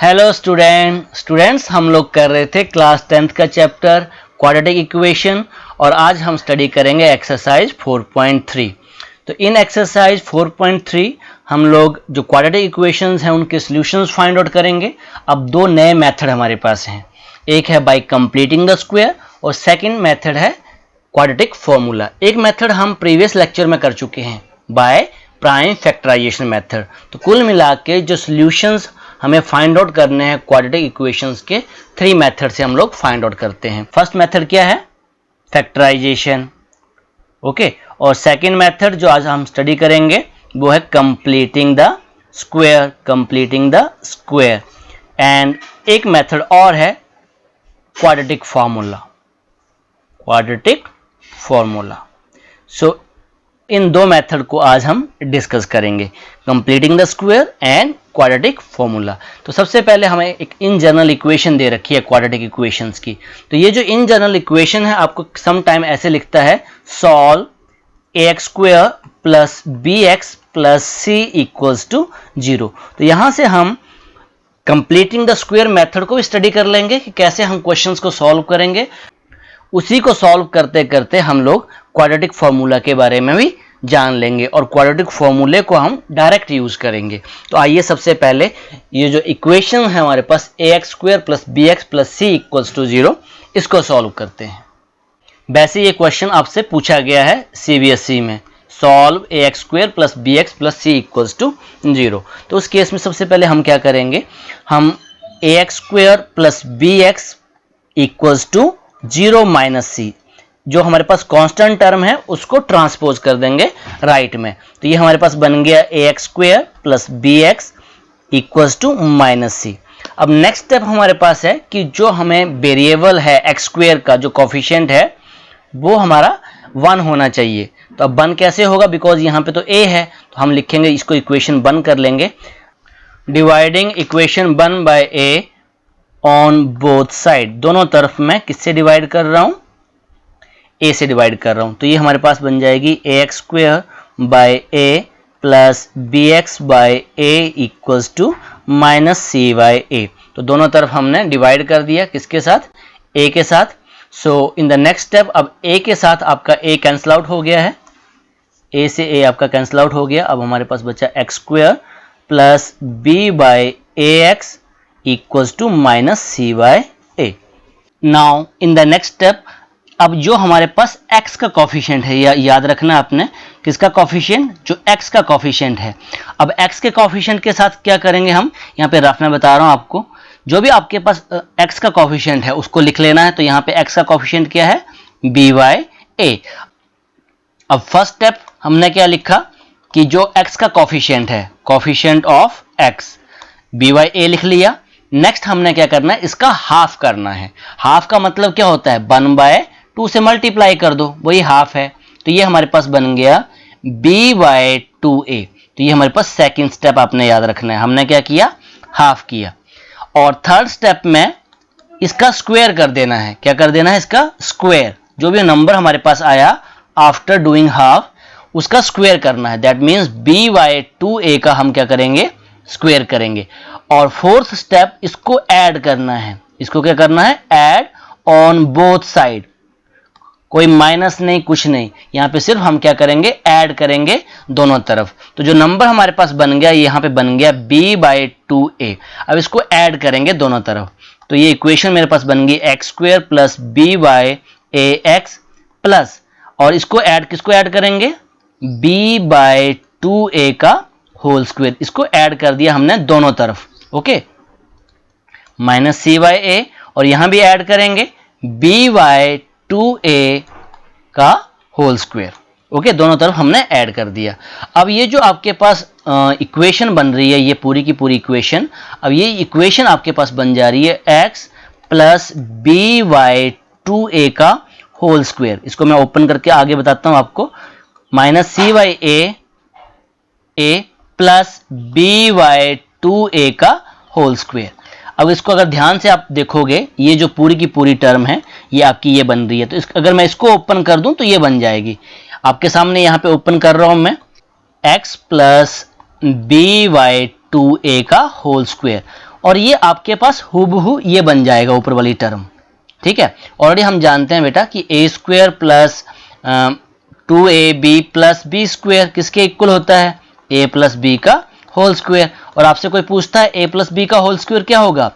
Hello students हम लोग कर रहे थे क्लास 10th का चैप्टर क्वाड्रेटिक इक्वेशन और आज हम स्टडी करेंगे एक्सरसाइज 4.3। तो इन एक्सरसाइज 4.3 हम लोग जो क्वाड्रेटिक इक्वेशंस हैं उनके सॉल्यूशंस फाइंड आउट करेंगे। अब दो नए मेथड हमारे पास हैं, एक है बाय कंप्लीटिंग द स्क्वायर और सेकंड मेथड है क्वाड्रेटिक फॉर्मूला। एक मेथड हम प्रीवियस लेक्चर में कर चुके हैं बाय प्राइम फैक्टराइजेशन मेथड। तो कुल मिला के जो सॉल्यूशंस हमें फाइंड आउट करने हैं क्वाड्रेटिक इक्वेशंस के 3 मेथड से हम लोग फाइंड आउट करते हैं। फर्स्ट मेथड क्या है? Factorization, okay. और सेकंड मेथड जो आज हम स्टडी करेंगे वो है कंप्लीटिंग द स्क्वायर, एंड एक मेथड और है क्वाड्रेटिक फार्मूला। सो इन दो मेथड को आज हम डिस्कस करेंगे, completing the square and quadratic formula. तो सबसे पहले हमें एक इन जनरल इक्वेशन दे रखी है क्वाड्रेटिक इक्वेशंस की। तो ये जो इन जनरल इक्वेशन है आपको सम टाइम ऐसे लिखता है, solve ax square plus bx plus c equals to 0। तो यहां से हम कंप्लीटिंग द स्क्वायर मेथड को स्टडी कर लेंगे कि कैसे हम क्वेश्चंस को सॉल्व करेंगे। उसी को सॉल्व करते करते हम लोग क्वाड्रेटिक फॉर्मूला के बारे में भी जान लेंगे और क्वाड्रेटिक फॉर्मूले को हम डायरेक्ट यूज करेंगे। तो आइए सबसे पहले ये जो इक्वेशन है हमारे पास ax square plus bx plus c equals to 0, इसको सॉल्व करते हैं। वैसे ये क्वेश्चन आपसे पूछा गया है CBSE में, solve ax square plus bx plus c equals to 0। तो उस केस में सबसे पहले हम क्या करेंगे, हम ax square plus bx equals to 0 minus c, जो हमारे पास कांस्टेंट टर्म है उसको ट्रांसपोज कर देंगे राइट में। तो ये हमारे पास बन गया ax square plus bx equals to minus c। अब नेक्स्ट स्टेप हमारे पास है कि जो हमें वेरिएबल है x स्क्वायर का जो कोफिशिएंट है वो हमारा 1 होना चाहिए। तो अब 1 कैसे होगा, बिकॉज यहाँ पे तो a है, तो हम लिखेंगे इसको इक्वेशन 1 कर लेंगे, dividing equation 1 by a on both side. दोनों तरफ मैं किससे डिवाइड कर रहा हूं, a से डिवाइड कर रहा हूं। तो ये हमारे पास बन जाएगी ax square by a plus bx by a equals to minus c by a। तो दोनों तरफ हमने डिवाइड कर दिया, किसके साथ, a के साथ। सो इन द नेक्स्ट स्टेप अब a के साथ आपका a कैंसिल आउट हो गया है, a से a आपका कैंसिल आउट हो गया। अब हमारे पास बचा x square plus b by ax equals to minus c by a। Now in the next step अब जो हमारे पास x का कोफिशिएंट है, या याद रखना आपने किसका कोफिशिएंट, जो x का कोफिशिएंट है। अब x के कोफिशिएंट के साथ क्या करेंगे हम, यहाँ पे रफ में बता रहा हूँ आपको, जो भी आपके पास x का कोफिशिएंट है उसको लिख लेना है। तो यहाँ पे x का कोफिशिएंट क्या है, b बाय a। अब फर्स्ट स्टेप हमने क्या लिखा कि जो x का कोफिशिएंट है, coefficient of x, b by a लिख लिया। नेक्स्ट हमने क्या करना है, इसका हाफ करना है। हाफ का मतलब क्या होता है, 1 बाय 2 से मल्टीप्लाई कर दो, वही हाफ है। तो ये हमारे पास बन गया b बाय 2a। तो ये हमारे पास सेकंड स्टेप आपने याद रखना है, हमने क्या किया, हाफ किया। और थर्ड स्टेप में इसका स्क्वायर कर देना है। क्या कर देना है, इसका स्क्वायर, जो भी नंबर हमारे पास आया आफ्टर डूइंग हाफ उसका स्क्वायर करना है। That means b by 2a का हम क्या करेंगे, स्क्वायर करेंगे। और फोर्थ स्टेप इसको ऐड करना है। इसको क्या करना है, ऐड ऑन बोथ साइड, कोई माइनस नहीं, कुछ नहीं, यहाँ पे सिर्फ हम क्या करेंगे, ऐड करेंगे दोनों तरफ। तो जो नंबर हमारे पास बन गया, यहाँ पे बन गया b बाय 2a। अब इसको ऐड करेंगे दोनों तरफ। तो ये इक्वेशन मेरे पास बन गई x square plus b by ax plus, और इसको ऐड, किसको ऐड करेंगे, b बाय 2a का होल स्क्वायर। इसको ऐड कर दिया हमने दोनों तरफ, okay, minus c by a। और यहां भी ऐड करेंगे b बाय 2a का होल स्क्वायर, ओके, दोनों तरफ हमने ऐड कर दिया। अब ये जो आपके पास इक्वेशन बन रही है, ये पूरी की पूरी इक्वेशन, अब ये इक्वेशन आपके पास बन जा रही है x plus b by 2a का होल स्क्वायर। इसको मैं ओपन करके आगे बताता हूं आपको, minus c by a plus b by 2a का होल स्क्वायर। अब इसको अगर ध्यान से आप देखोगे, ये जो पूरी की पूरी टर्म है ये आपकी ये बन रही है। तो अगर मैं इसको ओपन कर दूं तो ये बन जाएगी। आपके सामने यहाँ पे ओपन कर रहा हूं मैं, x plus b by 2a का होल स्क्वायर। और ये आपके पास हूबहू ये बन जाएगा ऊपर वाली टर्म, ठीक है। ऑलरेडी हम जानते हैं बेटा कि A square plus 2ab plus B square किसके इक्वल होता है, a प्लस बी का होल स्क्वायर। और आपसे कोई पूछता है a प्लस बी का होल स्क्वायर क्या होगा,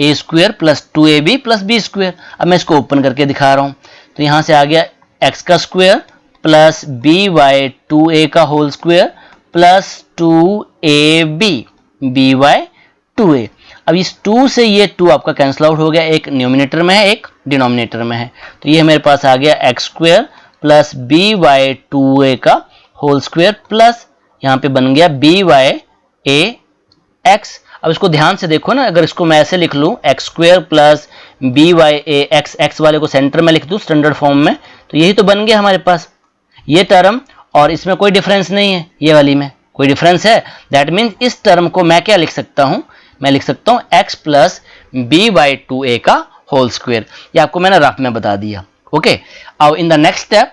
a square plus 2ab plus B square. अब मैं इसको ओपन करके दिखा रहा हूं, तो यहां से आ गया x का स्क्वायर प्लस by 2a का whole square plus 2ab by 2a। अब इस 2 से ये 2 आपका कैंसिल आउट हो गया, एक न्यूमिनेटर में है एक डिनोमिनेटर में है, तो ये मेरे पास आ गया x square plus by 2a का होल स्क्वायर प्लस यहाँ पे बन गया by ax। अब इसको ध्यान से देखो ना, अगर इसको मैं ऐसे लिख लूँ x square plus by ax, x वाले को सेंटर में लिख दूँ स्टैंडर्ड फॉर्म में, तो यही तो बन गया हमारे पास ये टर्म, और इसमें कोई डिफरेंस नहीं है, ये वाली में कोई डिफरेंस है। दैट मीन्स इस टर्म को मैं क्या लिख सकता हूँ, मैं लिख सकता हूँ x प्लस by 2a का होल स्क्वायर। ये आपको मैंने रफ में बता दिया, ओके। अब इन द नेक्स्ट स्टेप,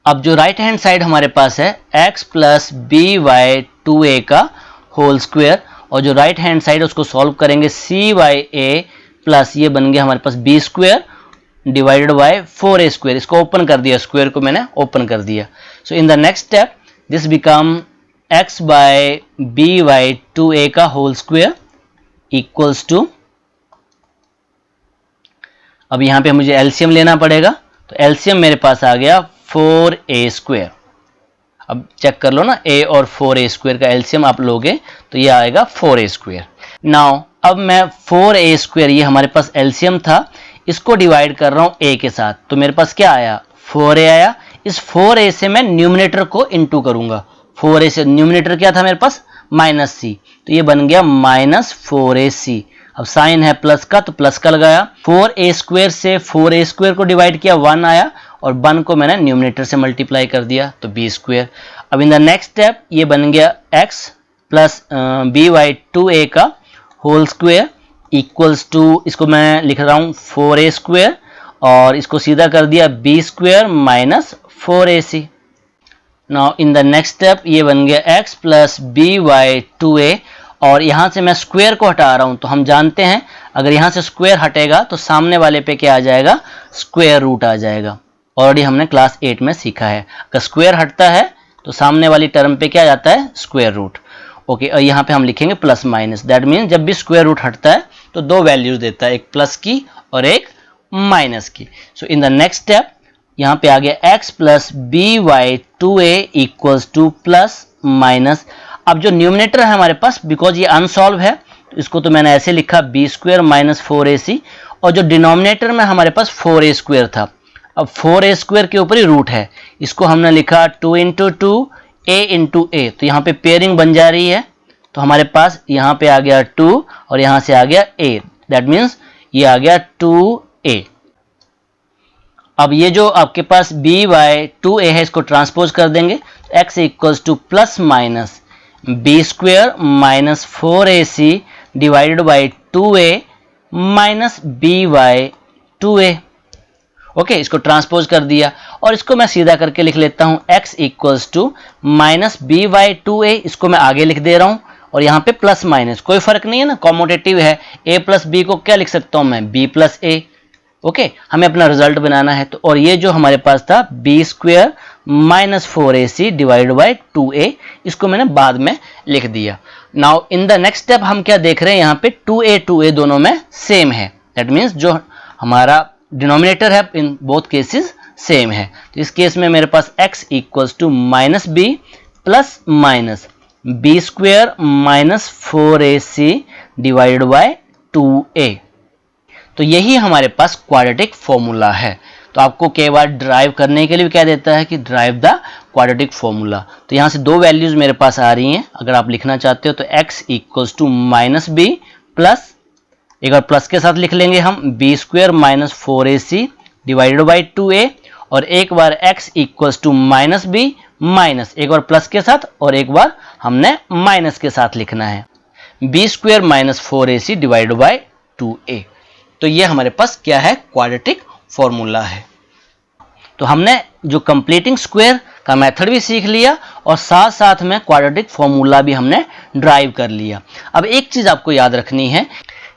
अब जो राइट हैंड साइड हमारे पास है x प्लस by 2a का होल स्क्वायर, और जो राइट हैंड साइड है उसको सॉल्व करेंगे c by a प्लस ये बन गया हमारे पास b square divided by 4a square. इसको ओपन कर दिया, स्क्वायर को मैंने ओपन कर दिया। So in the next step this become x by by 2a का होल स्क्वायर इक्वल्स टू, अब यहां पे मुझे एलसीएम लेना पड़ेगा, तो एलसीएम मेरे पास आ गया 4a स्क्वायर। अब चेक कर लो ना, a और 4a स्क्वायर का एलसीएम आप लोगे तो ये आएगा 4a स्क्वायर। नाउ अब मैं 4a स्क्वायर, ये हमारे पास एलसीएम था, इसको डिवाइड कर रहा हूं a के साथ, तो मेरे पास क्या आया 4a आया। इस 4a से मैं न्यूमिनेटर को इनटू करूंगा, 4a से न्यूमिनेटर क्या था मेरे पास माइनस c, तो ये बन गया माइनस 4ac। अब साइन है प्लस का तो प्लस का लगाया, 4a स्क्वायर से 4a स्क्वायर को डिवाइड किया 1 आया, और 1 को मैंने न्यूमिनेटर से मल्टीप्लाई कर दिया तो b स्क्वायर। अब इन द नेक्स्ट स्टेप ये बन गया x प्लस by 2a का होल स्क्वायर इक्वल्स टू, इसको मैं लिख रहा हूँ 4a स्क्वायर, और इसको सीधा कर दिया b square minus 4ac। Now in the next step ये बन गया x प्लस by 2a, और यहां से मैं स्क्वायर को हटा रहा हूं, तो हम जानते हैं अगर यहां से स्क्वायर हटेगा तो सामने वाले पे क्या आ जाएगा, स्क्वायर रूट आ जाएगा। ऑलरेडी हमने क्लास 8 में सीखा है, अगर स्क्वायर हटता है तो सामने वाली टर्म पे क्या जाता है, स्क्वायर रूट, ओके। और यहाँ पे हम लिखेंगे प्लस माइनस, दैट मीन्स जब भी स्क्वायर रूट हटता है तो दो वैल्यूज देता है, एक प्लस की और एक माइनस की। सो इन द नेक्स्ट स्टेप यहाँ पे आ गया x plus by 2a equals two plus minus. अब जो न्यूमिनेटर है हमारे पास, बिकॉज ये अनसॉल्व है, तो इसको तो मैंने ऐसे लिखा b स्क्वायर माइनस 4ac, और जो डिनोमिनेटर में हमारे पास 4a स्क्वायर था, अब 4a स्क्वायर के ऊपर ही रूट है, इसको हमने लिखा 2 इंटू 2 a इंटू a, तो यहाँ पे पेयरिंग बन जा रही है, तो हमारे पास यहाँ पे आ गया 2 और यहाँ से आ गया a, दैट मीन्स ये आ गया 2a। अब ये जो आपके पास b by 2a है इसको ट्रांसपोज कर देंगे, x equals two plus minus b square minus 4ac divided by 2a minus b by 2a, okay. इसको ट्रांसपोज कर दिया, और इसको मैं सीधा करके लिख लेता हूं x equals to minus b by 2a, इसको मैं आगे लिख दे रहा हूं, और यहाँ पे प्लस माइनस कोई फर्क नहीं है ना, कॉमोटेटिव है, a प्लस b को क्या लिख सकता हूं मैं, b प्लस a, ओके। हमें अपना रिजल्ट बनाना है, तो और ये जो हमारे पास था b square minus 4ac divide by 2a, इसको मैंने बाद में लिख दिया। Now in the next step हम क्या देख रहे हैं, यहाँ पे 2a दोनों में सेम है, दैट मीन्स जो हमारा डिनोमिनेटर है इन बोथ केसेस सेम है, तो इस केस में मेरे पास x equals to minus b plus minus b square minus 4ac divided by 2a। तो यही हमारे पास क्वाड्रेटिक फॉर्मूला है। तो आपको कई बार ड्राइव करने के लिए भी क्या देता है कि ड्राइव द क्वाड्रेटिक फॉर्मूला, तो यहाँ से दो वैल्यूज मेरे पास आ रही हैं, अगर आप लिखना चाहते हो तो x equals to minus b plus, एक बार प्लस के साथ लिख लेंगे हम b square minus 4ac divided by 2a, और एक बार x equals to minus b minus, एक बार प्लस के साथ और एक बार हमने माइनस के साथ लिखना है, b square minus 4ac divided by 2a। तो ये हमारे पास क्या है, क्वाड्रेटिक फॉर्मूला है। तो हमने जो कंप्लीटिंग स्क्वायर का मेथड भी सीख लिया और साथ साथ में क्वाड्रेटिक फॉर्मूला भी हमने ड्राइव कर लिया। अब एक चीज आपको याद रखनी है,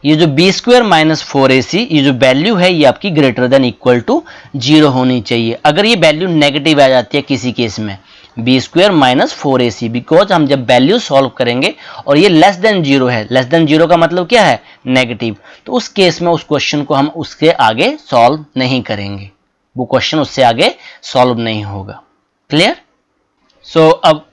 ये जो बी स्क्वायर माइनस 4ac ये जो वैल्यू है ये आपकी ग्रेटर देन इक्वल टू 0 होनी चाहिए। अगर ये वैल्यू नेगेटिव आ जाती है किसी केस में B square minus 4ac, because हम जब वैल्यू सॉल्व करेंगे और ये लेस देन 0 है, लेस देन 0 का मतलब क्या है, नेगेटिव, तो उस केस में उस क्वेश्चन को हम उसके आगे सॉल्व नहीं करेंगे, वो क्वेश्चन उससे आगे सॉल्व नहीं होगा। क्लियर? सो अब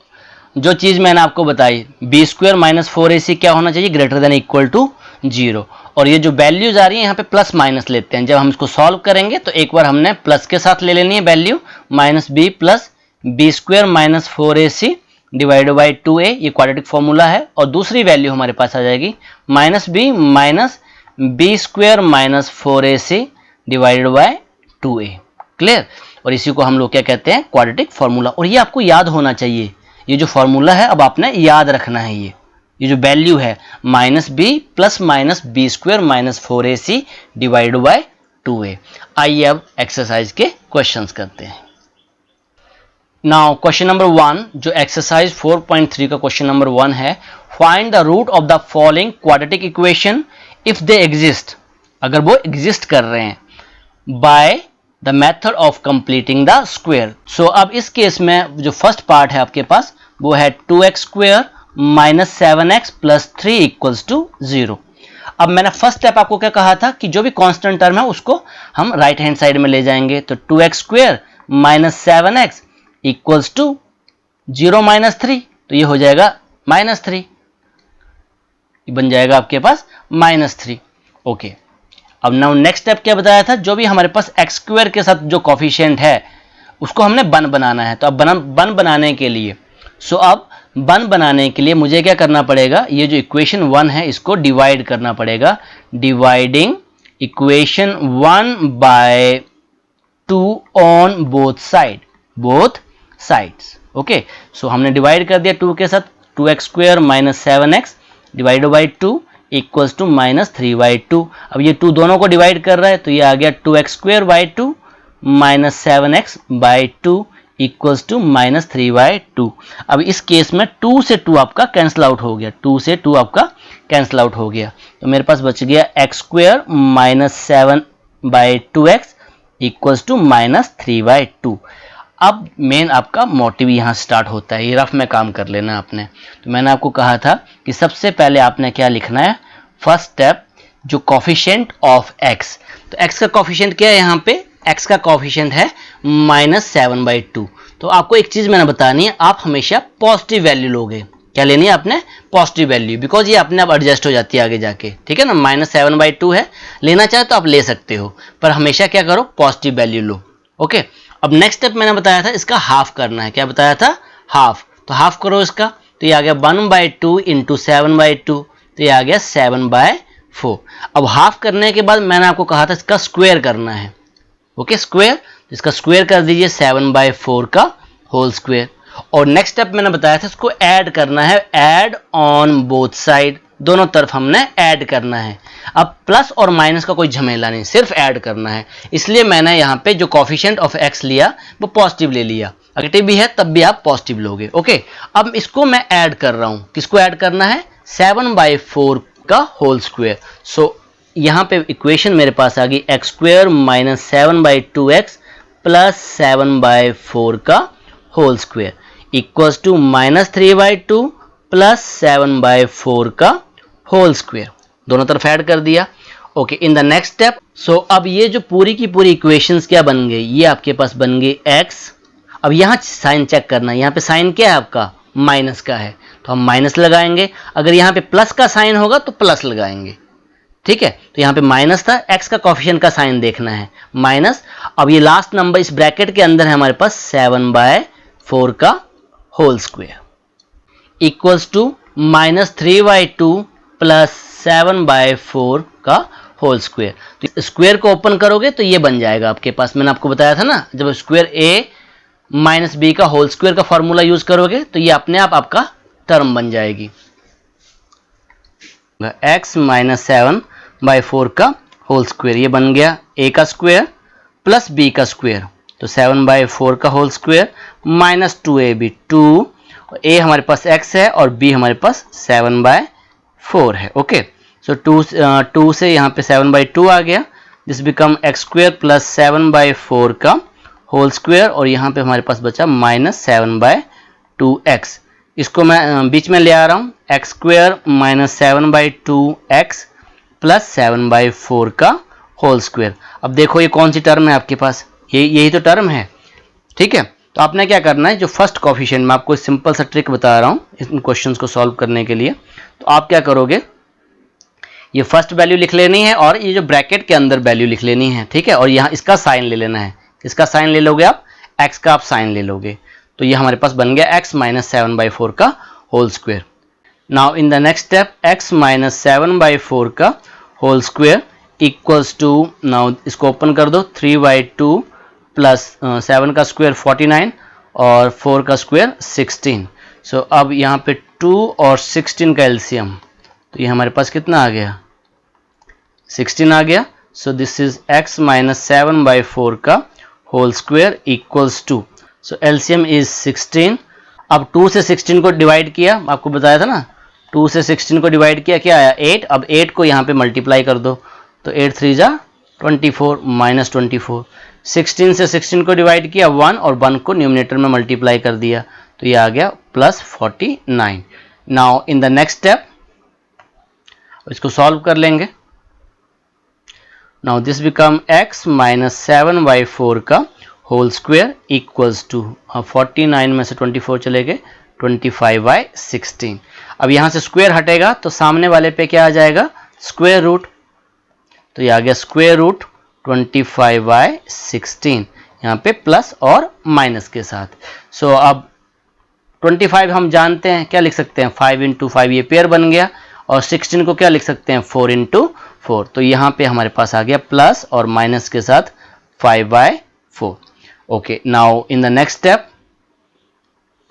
जो चीज मैंने आपको बताई, बी स्क्वायर माइनस 4ac क्या होना चाहिए, ग्रेटर देन इक्वल टू 0, और ये जो वैल्यूज आ रही है यहाँ पे प्लस माइनस लेते हैं। जब हम इसको सॉल्व करेंगे तो एक बार हमने प्लस के साथ ले लेनी है value, minus B plus B square minus 4ac divide by 2a, ये क्वाड्रेटिक फॉर्मूला है, और दूसरी वैल्यू हमारे पास आ जाएगी minus B square minus 4ac divided by 2a। Clear? और इसी को हम लोग क्या कहते हैं, क्वाड्रेटिक फॉर्मूला। और ये आपको याद होना चाहिए, ये जो फॉर्मूला है अब आपने याद रखना है, ये जो वैल्यू है minus B plus minus B square minus 4ac divide by 2a। आइए अब एक्सरसाइज के क्वेश्चंस करते हैं। नाउ क्वेश्चन नंबर 1 जो एक्सरसाइज 4.3 का क्वेश्चन नंबर 1 है, find the root of the following quadratic equation if they exist, अगर वो एग्जिस्ट कर रहे हैं, by the method of completing the square. So अब इस केस में जो फर्स्ट पार्ट है आपके पास वो है 2x square minus 7x plus 3 equals to 0। अब मैंने फर्स्ट स्टेप आपको क्या कहा था कि जो भी कांस्टेंट टर्म है उसको हम राइट हैंड साइड में ले जाएंगे, तो 2x square minus 7x equals to 0 minus 3, तो ये हो जाएगा माइनस 3, ये बन जाएगा आपके पास माइनस 3। ओके, अब नाउ नेक्स्ट स्टेप क्या बताया था, जो भी हमारे पास एक्स स्क्वायर के साथ जो कॉफिशिएंट है उसको हमने वन बनाना है। तो अब वन बनाने के लिए अब वन बनाने के लिए मुझे क्या करना पड़ेगा, ये जो इक्वेशन 1 है इसको डिवाइड करना पड़ेगा, dividing equation 1 by 2 on both sides. Okay, so हमने डिवाइड कर दिया 2 के साथ, 2x square minus 7x divide by 2 equals to minus 3 by 2। अब ये 2 दोनों को डिवाइड कर रहा है तो ये आ गया 2x square by 2 minus 7x by 2 equals to minus 3 by 2। अब इस केस में 2 से 2 आपका कैंसिल आउट हो गया, 2 से 2 आपका कैंसिल आउट हो गया, तो मेरे पास बच गया x square minus 7 by 2x equals to minus 3 by 2। अब मेन आपका मोटिव यहाँ स्टार्ट होता है, ये रफ में काम कर लेना आपने। तो मैंने आपको कहा था कि सबसे पहले आपने क्या लिखना है, फर्स्ट स्टेप जो कॉफिशिएंट ऑफ x, तो x का कॉफिशिएंट क्या है, यहाँ पे x का कॉफिशिएंट है माइनस 7 बाई 2। तो आपको एक चीज मैंने बतानी है, आप हमेशा पॉजिटिव वैल्यू लोगे, क्या लेनी है आपने, पॉजिटिव वैल्यू, बिकॉज ये अपने आप एडजस्ट हो जाती है आगे जाके, ठीक है ना। माइनस 7 बाई 2 है, लेना चाहे तो आप ले सकते हो, पर हमेशा क्या करो, पॉजिटिव वैल्यू लो। ओके, अब नेक्स्ट स्टेप मैंने बताया था इसका हाफ करना है, क्या बताया था, हाफ, तो हाफ करो इसका, तो ये आ गया 1 बाई 2 इंटू 7 बाई 2, तो ये आ गया 7 बाई 4। अब हाफ करने के बाद मैंने आपको कहा था इसका स्क्वायर करना है। ओके, स्क्वायर, इसका स्क्वायर कर दीजिए 7 बाई 4 का होल स्क्वायर। और नेक्स्ट स्टेप मैंने बताया था इसको ऐड करना है, ऐड ऑन बोथ साइड, दोनों तरफ हमने ऐड करना है। अब प्लस और माइनस का कोई झमेला नहीं, सिर्फ ऐड करना है, इसलिए मैंने यहाँ पे जो कॉफिशिएंट ऑफ x लिया वो पॉजिटिव ले लिया, नेगेटिव भी है तब भी आप पॉजिटिव लोगे। ओके, अब इसको मैं ऐड कर रहा हूँ, किसको ऐड करना है, 7 बाई 4 का होल स्क्वायर। सो यहाँ पे इक्वेशन मेरे पास आ गई x square minus 7 by 2x plus 7 by 4 का whole square equals to minus 3 by 2 plus 7 by 4 का होल स्क्वायर, दोनों तरफ ऐड कर दिया। Okay, in the next step, so अब ये जो पूरी की पूरी इक्वेशंस क्या बन गई, ये आपके पास बन गई x। अब यहाँ साइन चेक करना है, यहाँ पे साइन क्या है आपका, माइनस का है, तो हम माइनस लगाएंगे, अगर यहाँ पे प्लस का साइन होगा तो प्लस लगाएंगे, ठीक है। तो यहाँ पे माइनस था, x का कॉफिशिएंट का साइन देखना है माइनस। अब ये लास्ट नंबर इस ब्रैकेट के अंदर है हमारे पास 7 बाय 4 का whole square equals to minus 3 by 2 plus 7 by 4 का होल स्क्वायर। तो स्क्वायर को ओपन करोगे तो ये बन जाएगा आपके पास, मैंने आपको बताया था ना, जब स्क्वायर a माइनस बी का होल स्क्वायर का फॉर्मूला यूज करोगे तो ये अपने आप आपका टर्म बन जाएगी, x माइनस 7 बाई 4 का होल स्क्वायर, ये बन गया a का स्क्वायर प्लस b का स्क्वायर तो 7/4 का whole square minus 2ab, 2 a हमारे पास x है और b हमारे पास 7/4 है। ओके, सो 2 से यहाँ पे 7/2 आ गया, this become x square plus 7/4 का होल स्क्वायर, और यहाँ पे हमारे पास बचा माइनस 7/2x। इसको मैं बीच में ले आ रहा हूँ, x square minus 7/2x plus 7/4 का होल स्क्वायर। अब देखो ये कौन सी टर्म है आपके पास, यही तो टर्म है, ठीक है। तो आपने क्या करना है, जो फर्स्ट कोफिशिएंट, मैं आपको सिंपल सा ट्रिक बता रहा हूँ इन क्वेश्चंस को सॉल्व करने के लिए। तो आप क्या करोगे, ये फर्स्ट वैल्यू लिख लेनी है और ये जो ब्रैकेट के अंदर वैल्यू लिख लेनी है, ठीक है। और यहाँ इसका साइन ले लेना है, इसका साइन ले लोगे आप, x का आप साइन ले लोगे, तो ये हमारे पास बन गया x माइनस 7/4 का whole square. Now in the next step x minus 7/4 का whole square equals to, now इसको ओपन कर दो, 3/2 प्लस 7 का स्क्वायर 49 और 4 का स्क्वायर 16। सो अब यहाँ पे 2 और 16 का एलसीएम, तो ये हमारे पास कितना आ गया, 16 आ गया। So this is x minus 7/4 का whole square equals to, so LCM is 16। अब 2 से 16 को डिवाइड किया, आपको बताया था ना, 2 से 16 को डिवाइड किया, क्या आया 8। अब 8 को यहाँ पे मल्टीप्लाई कर दो, तो 8 3 जा 24 माइनस 24। 16 से 16 को डिवाइड किया 1, और 1 को न्यूमिनेटर में मल्टीप्लाई कर दिया, तो ये आ गया plus 49। Now in the next step इसको सॉल्व कर लेंगे। Now this become x minus 7/4 का होल स्क्वायर इक्वल्स टू, 49 में से 24 चले गए, 25/16। अब यहाँ से स्क्वायर हटेगा तो सामने वाले पे क्या आ जाएगा, स्क्वायर रूट, तो ये आ गया स्क्वायर रूट 25/16, यहाँ पे प्लस और माइनस के साथ। सो अब 25 हम जानते हैं, क्या लिख सकते हैं, 5 × 5, ये पेयर बन गया, और 16 को क्या लिख सकते हैं, 4 × 4। तो यहाँ पे हमारे पास आ गया प्लस और माइनस के साथ 5/4। Okay, now in the next step,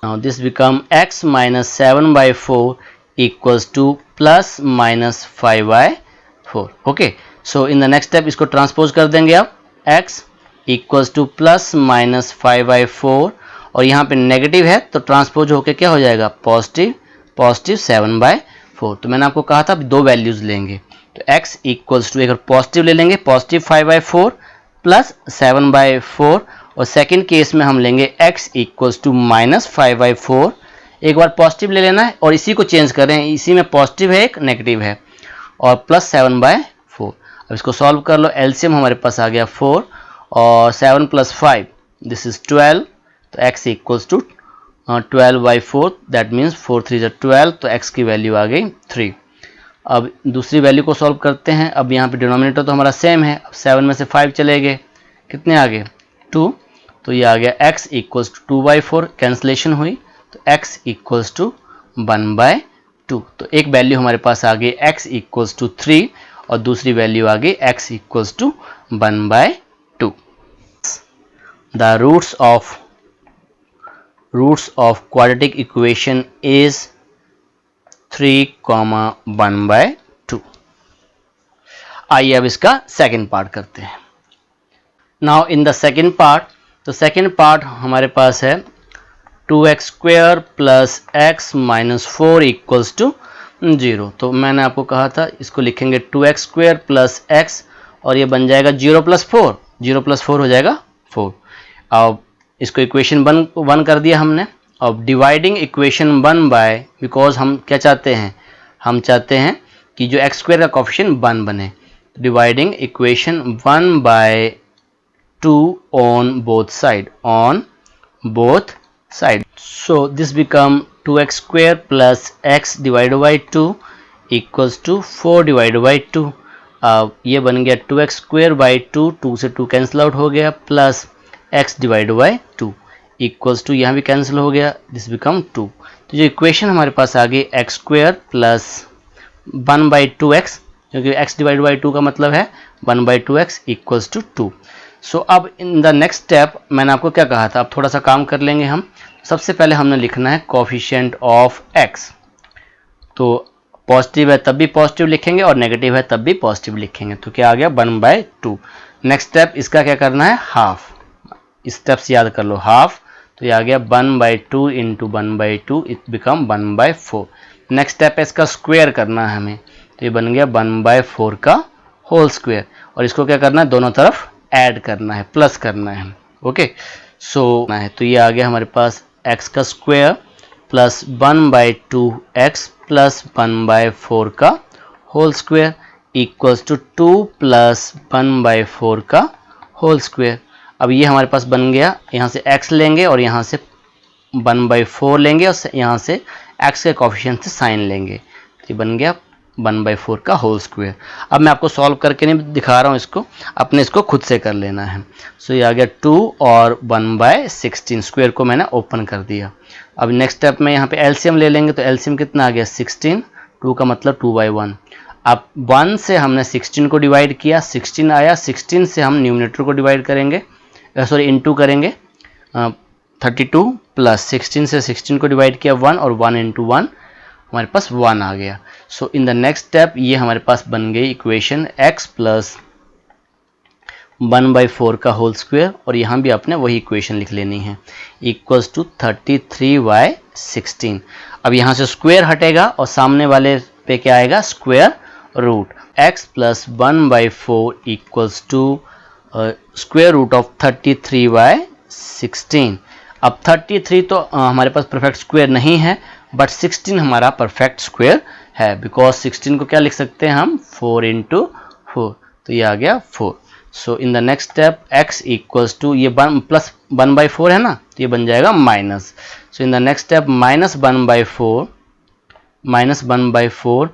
now this become x minus 7/4 equals two plus minus 5/4। Okay, so in the next step इसको ट्रांसपोज कर देंगे आप, x equals two plus minus 5/4, और यहाँ पे नेगेटिव है तो ट्रांसपोज होके क्या हो जाएगा, पॉजिटिव 7/4। तो मैंने आपको कहा था दो वैल्यूज लेंगे, तो x इक्वल्स टू, अगर पॉजिटिव ले लेंगे पॉजिटिव 5/4 प्लस 7/4, और सेकंड केस में हम लेंगे x इक्वल्स टू माइनस 5/4। एक बार पॉजिटिव ले लेना है और इसी को चेंज करें, इसी में पॉजिटिव है एक नेगेटिव है, और प्लस 7/4। अब इसको सॉल्व कर लो, एलसीएम हमारे पास आ गया 4 और 7 + 5 दिस इज 12, तो x equals to 12/4, that means 4 3 = 12, तो x की वैल्यू आ गई 3। अब दूसरी वैल्यू को सॉल्व करते हैं। अब यहाँ पे डिनोमिनेटर तो हमारा सेम है, अब 7 में से 5 चले गए, कितने आ गए 2, तो ये आ गया x इक्वल्स टू 2/4, कैंसलेशन हुई, तो x इक्वल्स टू 1/2। तो एक वैल्यू हमारे पास आ गई x इक्वल्स टू 3, और दूसरी वैल्यू आ गई x equals to 1/2। The roots of quadratic equation is 3, 1/2। आइए अब इसका सेकेंड पार्ट करते हैं। Now in the second part, तो सेकेंड पार्ट हमारे पास है 2x² plus x minus 4 equals to 0। तो मैंने आपको कहा था इसको लिखेंगे 2x² प्लस x, और ये बन जाएगा 0 + 4, 0 + 4 हो जाएगा 4। अब इसको इक्वेशन 1 कर दिया हमने। अब डिवाइडिंग इक्वेशन 1 बाय, बिकॉज हम क्या चाहते हैं, हम चाहते हैं कि जो x² का कोफिशिएंट 1 बने, dividing equation 1 by 2 on both side, so this become 2x² plus x divided by 2 equals to 4 divided by 2। अब ये बन गया 2x² by 2, 2 से 2 कैंसिल आउट हो गया, plus x divided by 2 equals to, यहाँ भी कैंसिल हो गया, दिस बिकम 2। तो जो इक्वेशन हमारे पास आ गई x² प्लस 1/2x, क्योंकि x डिवाइड बाई 2 का मतलब है 1/2x इक्वल्स टू 2। सो अब इन द नेक्स्ट स्टेप मैंने आपको क्या कहा था, अब थोड़ा सा काम कर लेंगे हम। सबसे पहले हमने लिखना है कोफिशिएंट ऑफ x, तो पॉजिटिव है तब भी पॉजिटिव लिखेंगे और नेगेटिव है तब भी पॉजिटिव लिखेंगे, तो क्या आ गया 1/2। नेक्स्ट स्टेप इसका क्या करना है, हाफ, स्टेप्स याद कर लो, हाफ, तो ये आ गया 1/2 into 1/2, it become 1/4। Next step है इसका स्क्वायर करना है हमें, तो ये बन गया 1/4 का होल स्क्वायर, और इसको क्या करना है, दोनों तरफ ऐड करना है, प्लस करना है। ओके, सो तो ये आ गया हमारे पास x का स्क्वायर प्लस 1/2x प्लस 1/4 का whole square equals to 2 plus 1/4 का होल स्क्वायर। अब ये हमारे पास बन गया, यहाँ से x लेंगे और यहाँ से 1/4 लेंगे और यहाँ से x के कोफिशिएंट से साइन लेंगे, तो ये बन गया 1/4 का होल स्क्वायर। अब मैं आपको सॉल्व करके नहीं दिखा रहा हूँ इसको, अपने इसको खुद से कर लेना है। सो ये आ गया 2 और 1/16, स्क्वायर को मैंने ओपन कर दिया। अब नेक्स्ट स्टेप में यहाँ पे एलसीएम ले लेंगे, तो एलसीएम कितना आ गया 16, 2 का मतलब 2/1। अब 1 से हमने 16 को डिवाइड किया, 16 आया, 16 से हम न्यूमरेटर को डिवाइड करेंगे, सॉरी इनटू करेंगे, 32 प्लस 16 से 16 को डिवाइड किया 1, और 1 इंटू 1 हमारे पास 1 आ गया। सो इन द नेक्स्ट स्टेप ये हमारे पास बन गई इक्वेशन x प्लस 1/4 का होल स्क्वायर, और यहाँ भी आपने वही इक्वेशन लिख लेनी है, इक्वल्स टू 33/16। अब यहाँ से स्क्वायर हटेगा और सामने वाले पे क्या आएगा, square root. x plus 1/4 equals to square root of 33/16। अब 33 तो हमारे पास परफेक्ट स्क्वायर नहीं है, बट 16 हमारा परफेक्ट स्क्वायर है, बिकॉज 16 को क्या लिख सकते हैं हम, 4 इंटू 4, तो ये आ गया 4। So in the next step x equals to, ये प्लस 1/4 है ना, तो ये बन जाएगा minus. So in the next step minus 1/4,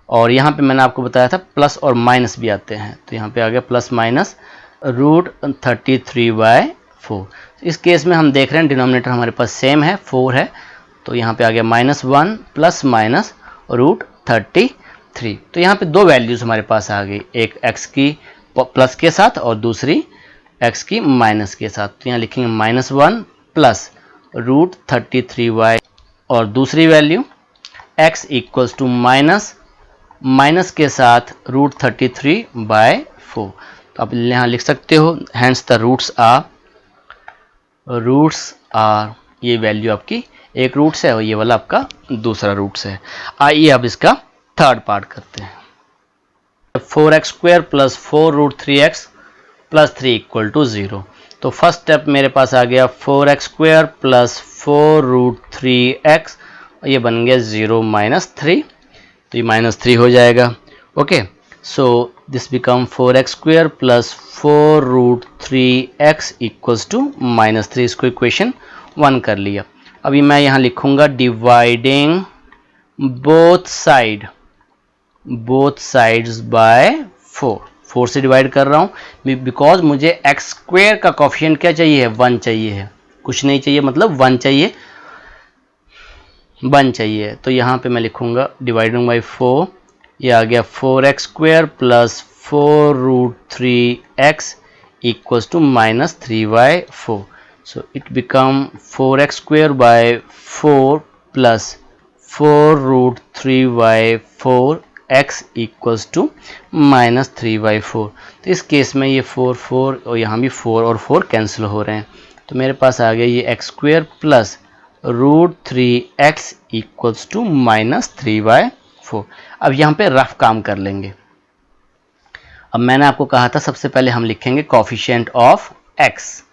और यहाँ पे मैंने आपको बताया था प्लस और माइनस भी आते हैं, तो यहाँ पे आ गया प्लस माइनस रूट 33/4। इस केस में हम देख रहे हैं डिनोमिनेटर हमारे पास सेम है, 4 है, तो यहाँ पे आ गया -1 प्लस माइनस रूट 33। तो यहाँ पे दो वैल्यूज़ हमारे पास आ गई, एक x की प्लस के साथ और दूसरी x की माइनस के साथ। तो यहाँ लिखेंगे -1 प्लस रूट 33y, और दूसरी value x equals to minus के साथ रूट 33/4। तो आप यहाँ लिख सकते हो, हैंस द रूट्स आर, ये वैल्यू आपकी एक रूट से है और ये वाला आपका दूसरा रूट से है। आइए अब इसका थर्ड पार्ट करते हैं। 4x² plus 4 root 3x plus 3 equal to 0। तो फर्स्ट स्टेप मेरे पास आ गया 4x² प्लस 4 रूट 3x, ये बन गया 0 - 3, तो ये -3 हो जाएगा। Okay, so this become 4x² plus 4 root 3x equals to -3। इसको इक्वेशन 1 कर लिया। अभी मैं यहाँ लिखूंगा डिवाइडिंग बोथ साइड्स बाय 4 से डिवाइड कर रहा हूँ, बिकॉज मुझे x² का कोफिशिएंट क्या चाहिए है, 1 चाहिए है, कुछ नहीं चाहिए, मतलब 1 चाहिए, 1 चाहिए। तो यहाँ पे मैं लिखूंगा डिवाइडिंग बाय 4, ये आ गया 4x² plus 4 root 3x equals to -3/4। So it become 4x² by 4 plus 4 root 3/4 x equals to -3/4। तो इस केस में ये 4 और यहाँ भी 4 और 4 कैंसिल हो रहे हैं, तो मेरे पास आ गया ये x² plus root 3x equals to -3/4। अब यहाँ पे रफ काम कर लेंगे। अब मैंने आपको कहा था सबसे पहले हम लिखेंगे कोफिशिएंट ऑफ x,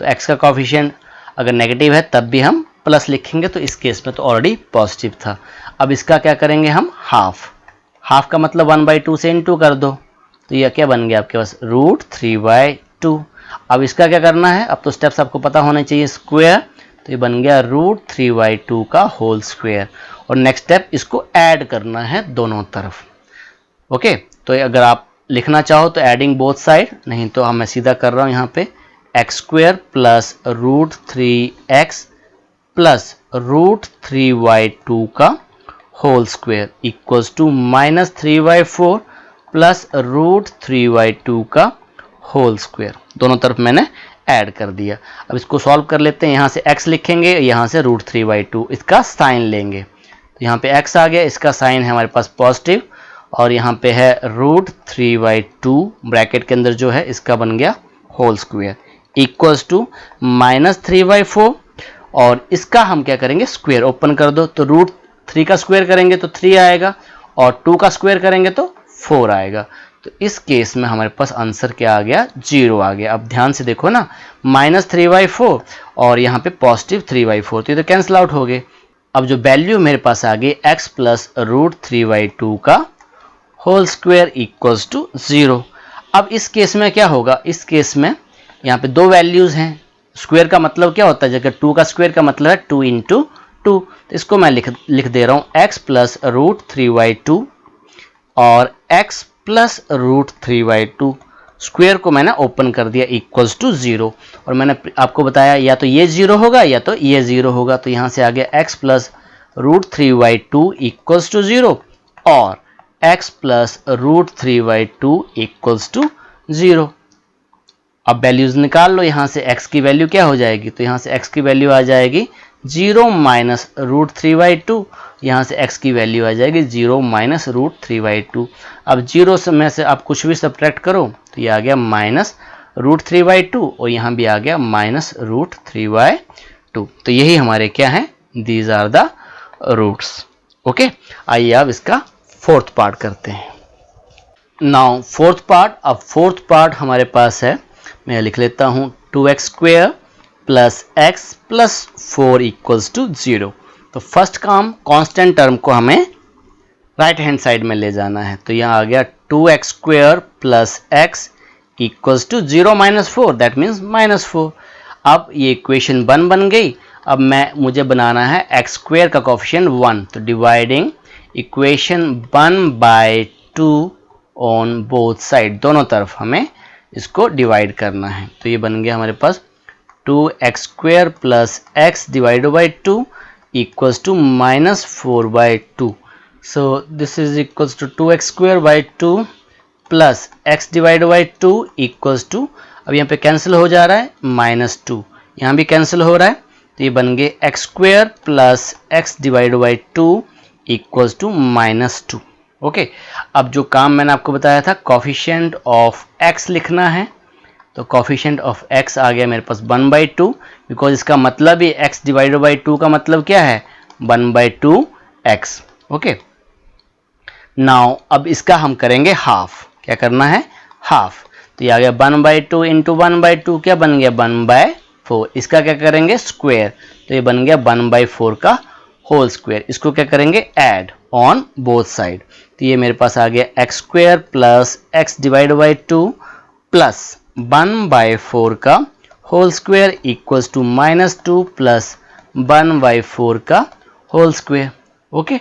तो x का कोफिशिएंट अगर नेगेटिव है तब भी हम प्लस लिखेंगे, तो इस केस में तो ऑलरेडी पॉजिटिव था। अब इसका क्या करेंगे हम, हाफ का मतलब 1/2 से इनटू कर दो, तो यह क्या बन गया आपके पास रूट 3/2। अब इसका क्या करना है, अब तो स्टेप्स आपको पता होने चाहिए, स्क्वायर, तो ये बन गया रूट 3/2 का होल स्क्वायर, और नेक्स्ट स्टेप इसको ऐड करना है दोनों तरफ। ओके, तो अगर आप लिखना चाहो तो एडिंग बोथ साइड, नहीं तो हम मैं सीधा कर रहा हूँ यहाँ पे x² plus root 3x plus root 3/2 का whole square equals to -3/4 plus root 3/2 का होल स्क्वायर। दोनों तरफ मैंने ऐड कर दिया। अब इसको सॉल्व कर लेते हैं। यहाँ से x लिखेंगे, यहाँ से रूट 3/2, इसका साइन लेंगे, तो यहाँ पे x आ गया, इसका साइन है हमारे पास पॉजिटिव, और यहाँ पे है रूट 3/2 ब्रैकेट के अंदर जो है इसका बन गया होल स्क्वायर इक्वल्स टू -3/4 और इसका हम क्या करेंगे स्क्वायर ओपन कर दो तो रूट 3 का स्क्वायर करेंगे तो 3 आएगा और 2 का स्क्वायर करेंगे तो 4 आएगा। तो इस केस में हमारे पास आंसर क्या आ गया 0 आ गया। अब ध्यान से देखो ना -3/4 और यहाँ पे +3/4 तो ये तो कैंसिल आउट हो गए। अब जो वैल्यू मेरे पास आ गई x प्लस √3/2 का होल स्क्वायर इक्वल्स टू 0। अब इस केस में क्या होगा, इस केस में यहाँ पे दो वैल्यूज हैं। स्क्वायर का मतलब क्या होता है, जगह 2 का स्क्वायर का मतलब है 2 × 2, तो इसको मैं लिख दे रहा हूँ x प्लस √3/2 और x प्लस √3/2 स्क्वायर को मैंने ओपन कर दिया इक्वल्स टू 0 और मैंने आपको बताया या तो ये 0 होगा या तो ये 0 होगा। तो यहाँ से आ गया x प्लस √3/2 इक्वल्स टू 0 और x प्लस √3/2 इक्वल्स टू 0। अब वैल्यूज निकाल लो, यहाँ से x की वैल्यू क्या हो जाएगी, तो यहाँ से x की वैल्यू आ जाएगी 0 माइनस √3/2, यहाँ से x की वैल्यू आ जाएगी 0 माइनस √3/2। अब 0 से में से आप कुछ भी सब्ट्रैक्ट करो तो ये आ गया -√3/2 और यहाँ भी आ गया -√3/2। तो यही हमारे क्या है, these are the roots. Okay, आइए अब इसका फोर्थ पार्ट करते हैं। नाउ फोर्थ पार्ट, अब फोर्थ पार्ट हमारे पास है, मैं लिख लेता हूँ 2x² plus x plus 4 equals to 0। तो फर्स्ट काम कांस्टेंट टर्म को हमें राइट हैंड साइड में ले जाना है। तो यहाँ आ गया 2x² plus x equals to 0 minus 4, that means -4। अब ये इक्वेशन बन गई। अब मुझे बनाना है x² का कोफिशिएंट 1, तो dividing equation 1/2 on both side, दोनों तरफ हमें इसको डिवाइड करना है। तो ये बन गया हमारे पास 2x² plus x divided by 2 equals to -4/2। So this is equals to 2x² by 2 plus x divided by 2 equals to, अब यहाँ पे कैंसिल हो जा रहा है -2, यहाँ भी कैंसिल हो रहा है, तो ये बन गए x² plus x divided by 2 equals to -2। Okay, अब जो काम मैंने आपको बताया था कोफिशिएंट ऑफ x लिखना है, तो कोफिशिएंट ऑफ x आ गया मेरे पास 1/2, बिकॉज इसका मतलब ही x डिवाइडेड बाई 2 का मतलब क्या है 1/2x। ओके, नाउ अब इसका हम करेंगे हाफ। क्या करना है, हाफ। तो ये आ गया 1/2 इंटू 1/2 क्या बन गया 1/4। इसका क्या करेंगे स्क्वायर, तो ये बन गया 1/4 का होल स्क्वायर। इसको क्या करेंगे ऐड ऑन बोथ साइड, तो ये मेरे पास आ गया x² plus x divide by 2 plus 1/4 का whole square equals to -2 plus 1/4 का होल स्क्वायर। ओके,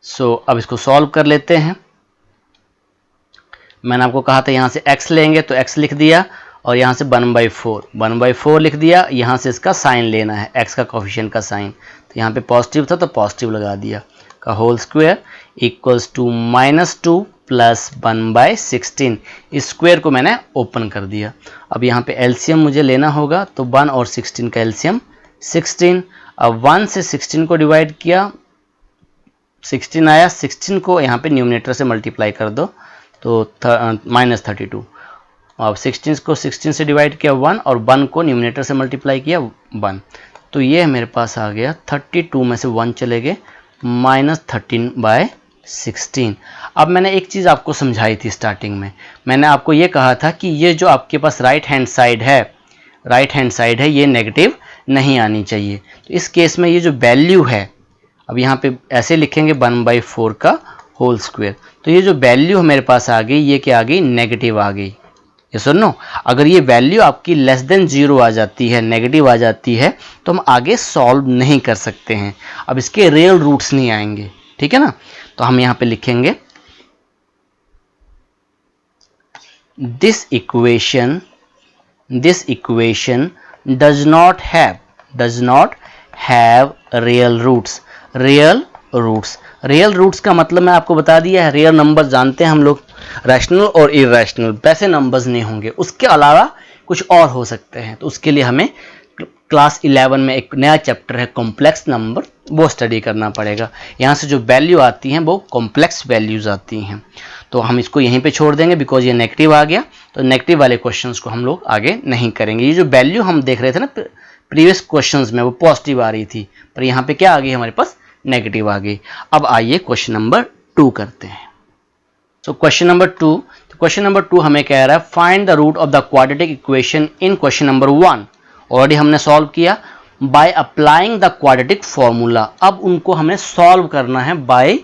सो अब इसको सॉल्व कर लेते हैं। मैंने आपको कहा था यहाँ से x लेंगे तो x लिख दिया और यहाँ से 1/4 लिख दिया। यहाँ से इसका साइन लेना है, x का कोफिशिएंट का साइन, तो यहाँ पे पॉजिटिव था तो पॉजिटिव लगा दिया, का whole square equals to -2 plus 1/16। इस स्क्वायर को मैंने ओपन कर दिया। अब यहाँ पे एलसीएम मुझे लेना होगा, तो 1 और 16 का एलसीएम 16। अब 1 से 16 को डिवाइड किया, 16 आया, 16 को यहाँ पे न्यूमरेटर से मल्टीप्लाई कर दो तो -32। अब 16 को 16 से डिवाइड किया 1 और 1 को न्यूमरेटर से मल्टीप्लाई किया 1, तो ये मेरे पास आ गया 32 में से 1 चले गए -13/16। अब मैंने एक चीज़ आपको समझाई थी स्टार्टिंग में, मैंने आपको ये कहा था कि ये जो आपके पास राइट हैंड साइड है ये नेगेटिव नहीं आनी चाहिए। तो इस केस में ये जो वैल्यू है, अब यहाँ पे ऐसे लिखेंगे 1/4 का होल स्क्वायर, तो ये जो वैल्यू मेरे पास आ गई ये क्या आ गई नेगेटिव आ गई। ये सुनो, अगर ये वैल्यू आपकी लेस देन 0 आ जाती है, नेगेटिव आ जाती है, तो हम आगे सॉल्व नहीं कर सकते हैं। अब इसके रियल रूट्स नहीं आएंगे, ठीक है ना। तो हम यहाँ पे लिखेंगे this equation does not have real roots. Real roots का मतलब मैं आपको बता दिया है, रियल नंबर जानते हैं हम लोग, रैशनल और इरेशनल, वैसे नंबर्स नहीं होंगे, उसके अलावा कुछ और हो सकते हैं। तो उसके लिए हमें क्लास 11 में एक नया चैप्टर है कॉम्प्लेक्स नंबर, वो स्टडी करना पड़ेगा। यहाँ से जो वैल्यू आती हैं वो कॉम्प्लेक्स वैल्यूज आती हैं। तो हम इसको यहीं पे छोड़ देंगे बिकॉज ये नेगेटिव आ गया, तो नेगेटिव वाले क्वेश्चंस को हम लोग आगे नहीं करेंगे। ये जो वैल्यू हम देख रहे थे ना प्रीवियस क्वेश्चंस में वो पॉजिटिव आ रही थी, पर यहाँ पे क्या आ गई हमारे पास, नेगेटिव आ गई। अब आइए क्वेश्चन नंबर 2 करते हैं। सो क्वेश्चन नंबर 2, तो क्वेश्चन नंबर 2 हमें कह रहा है find the root of the quadratic equation in question number 1। Already हमने सॉल्व किया by applying the quadratic formula. अब उनको हमें सॉल्व करना है by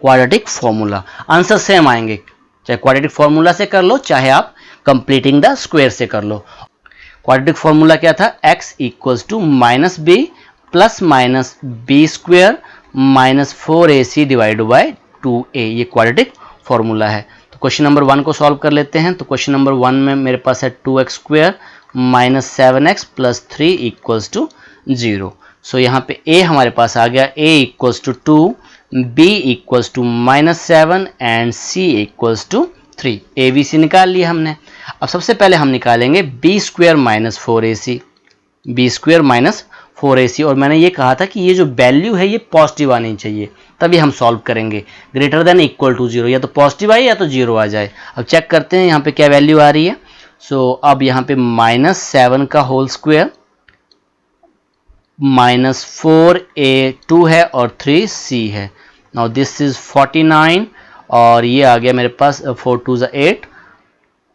quadratic formula. Answer same आएंगे, चाहे क्वाड्रेटिक फॉर्मूला से कर लो चाहे आप कंप्लीटिंग द स्क्वायर से कर लो। क्वाड्रेटिक फॉर्मूला क्या था, x equals to minus B plus minus B square minus 4ac divide by 2a, ये क्वाड्रेटिक फॉर्मूला है। तो क्वेश्चन नंबर 1 को सॉल्व कर लेते हैं। तो क्वेश्चन नंबर 1 में मेरे पास है 2x square minus 7x plus 3 equals to 0। So यहाँ पे a हमारे पास आ गया, a equals to 2, b equals to minus 7 and c equals to 3। a b c निकाल लिया हमने। अब सबसे पहले हम निकालेंगे b square minus 4ac, b square minus 4ac, और मैंने ये कहा था कि ये जो वैल्यू है ये पॉजिटिव आनी चाहिए तभी हम सॉल्व करेंगे। ग्रेटर देन इक्वल टू 0, या तो पॉजिटिव आए या तो 0 आ जाए। अब चेक करते हैं यहाँ पे क्या वैल्यू आ रही है। सो अब यहाँ पे माइनस 7 का होल स्क्वायर माइनस 4a2 है और 3c है। नाउ दिस इज 49 और ये आ गया मेरे पास 4 2 8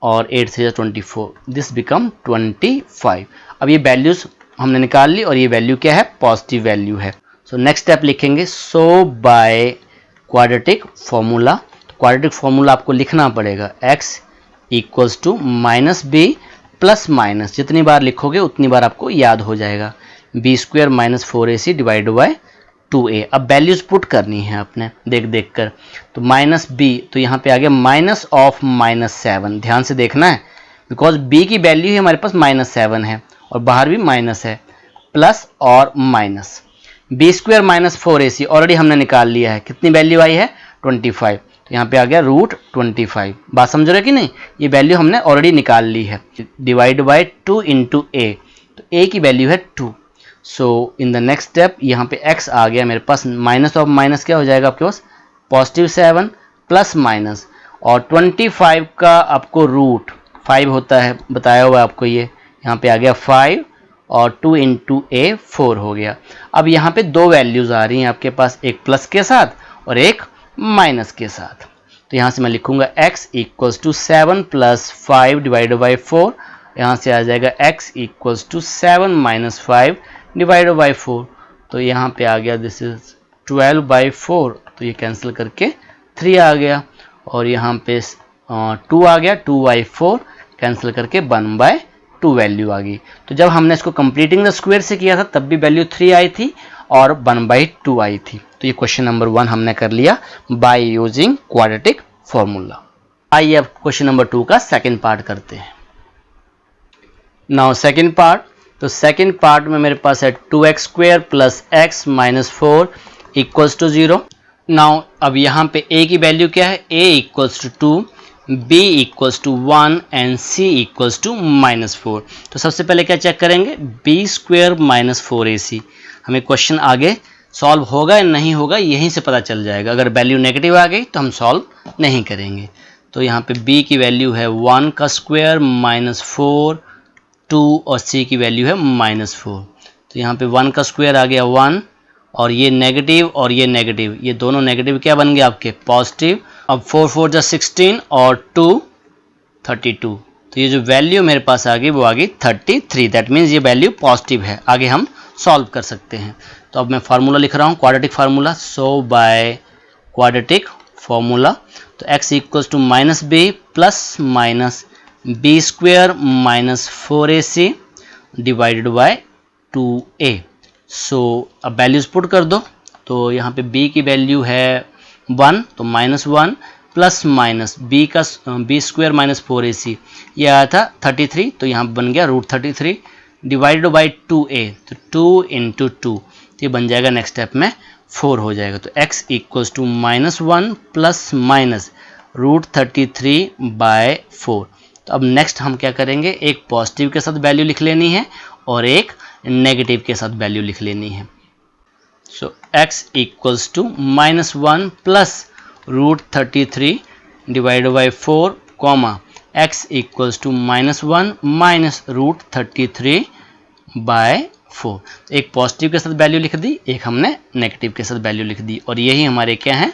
और 8 3 24, दिस बिकम 25। अब ये वैल्यूज हमने निकाल ली और ये वैल्यू क्या है, पॉजिटिव वैल्यू है। सो नेक्स्ट स्टेप लिखेंगे, सो बाय क्वाड्रेटिक फॉर्मूला। तो क्वाड्रेटिक फॉर्मूला आपको लिखना पड़ेगा, x equals to minus B plus minus, जितनी बार लिखोगे उतनी बार आपको याद हो जाएगा, b square minus 4ac divide by 2a। अब वैल्यूज पुट करनी है अपने देख देख कर। तो माइनस बी, तो यहाँ पे आ गया माइनस ऑफ माइनस 7, ध्यान से देखना है बिकॉज b की वैल्यू ही हमारे पास माइनस 7 है और बाहर भी माइनस है, प्लस और minus B square minus 4ac already हमने निकाल लिया है, कितनी वैल्यू आई है 25। तो यहाँ पे आ गया रूट 25। बात समझ रहे कि नहीं, ये वैल्यू हमने ऑलरेडी निकाल ली है। डिवाइड बाय 2 इंटू ए, तो a की वैल्यू है 2। सो इन द नेक्स्ट स्टेप यहाँ पे x आ गया मेरे पास, माइनस ऑफ माइनस क्या हो जाएगा आपके पास, पॉजिटिव 7 प्लस माइनस, और 25 का आपको रूट 5 होता है, बताया हुआ आपको ये, यहाँ पे आ गया 5 और 2 इंटू ए 4 हो गया। अब यहाँ पे दो वैल्यूज आ रही हैं आपके पास, एक प्लस के साथ और एक माइनस के साथ। तो यहाँ से मैं लिखूंगा x equals to 7 plus 5 divide by 4, यहाँ से आ जाएगा x equals to 7 minus 5 divide by 4। तो यहाँ पे आ गया दिस इज 12 बाई 4, तो ये कैंसिल करके 3 आ गया, और यहाँ पे 2 आ गया, 2 बाई 4 कैंसिल करके 1 बाय 2 वैल्यू आ गई। तो जब हमने इसको कंप्लीटिंग द स्क्वायर से किया था तब भी वैल्यू 3 आई थी और 1 बाई 2 आई थी। तो ये क्वेश्चन नंबर 1 हमने कर लिया बाय यूजिंग क्वाड्रेटिक फॉर्मूला। आइए अब क्वेश्चन नंबर 2 का सेकंड पार्ट करते हैं। नाउ सेकंड पार्ट, तो सेकंड पार्ट में मेरे पास है 2x square plus x minus 4 equals to 0। Now अब यहाँ पे a की वैल्यू क्या है, a equals to 2, b equals to 1 and c equals to minus 4। तो सबसे पहले क्या चेक करेंगे, b स्क्वायर माइनस 4ac। हमें क्वेश्चन आगे सॉल्व होगा या नहीं होगा यहीं से पता चल जाएगा। अगर वैल्यू नेगेटिव आ गई तो हम सॉल्व नहीं करेंगे। तो यहाँ पे b की वैल्यू है 1 का स्क्वायर माइनस 4, 2 और c की वैल्यू है माइनस 4। तो यहाँ पे 1 का स्क्वायर आ गया 1, और ये नेगेटिव और ये नेगेटिव, ये दोनों नेगेटिव क्या बन गए आपके, पॉजिटिव। अब 4 4 जा 16 और 2 32, तो ये जो वैल्यू मेरे पास आ गई वो आ गई 33। दैट मीन्स ये वैल्यू पॉजिटिव है, आगे हम सॉल्व कर सकते हैं। तो अब मैं फार्मूला लिख रहा हूँ, quadratic formula. So by quadratic formula, तो x equals to minus B plus minus B square minus 4ac divided by 2a। So अब वैल्यूज पुट कर दो। तो यहाँ पे b की वैल्यू है 1, तो माइनस 1 प्लस माइनस b का बी स्क्वायर माइनस 4ac, ये आया था 33, तो यहाँ बन गया रूट 33 डिवाइडेड बाई 2a, तो 2 इंटू 2, तो ये बन जाएगा नेक्स्ट स्टेप में 4 हो जाएगा। तो x equals to minus 1 plus minus root 33 by 4। तो अब नेक्स्ट हम क्या करेंगे, एक पॉजिटिव के साथ वैल्यू लिख लेनी है और एक नेगेटिव के साथ वैल्यू लिख लेनी है। So x equals to minus 1 plus root 33 divide by 4 comma x equals to -1 minus root 33 by 4। एक पॉजिटिव के साथ वैल्यू लिख दी, एक हमने नेगेटिव के साथ वैल्यू लिख दी, और यही हमारे क्या हैं,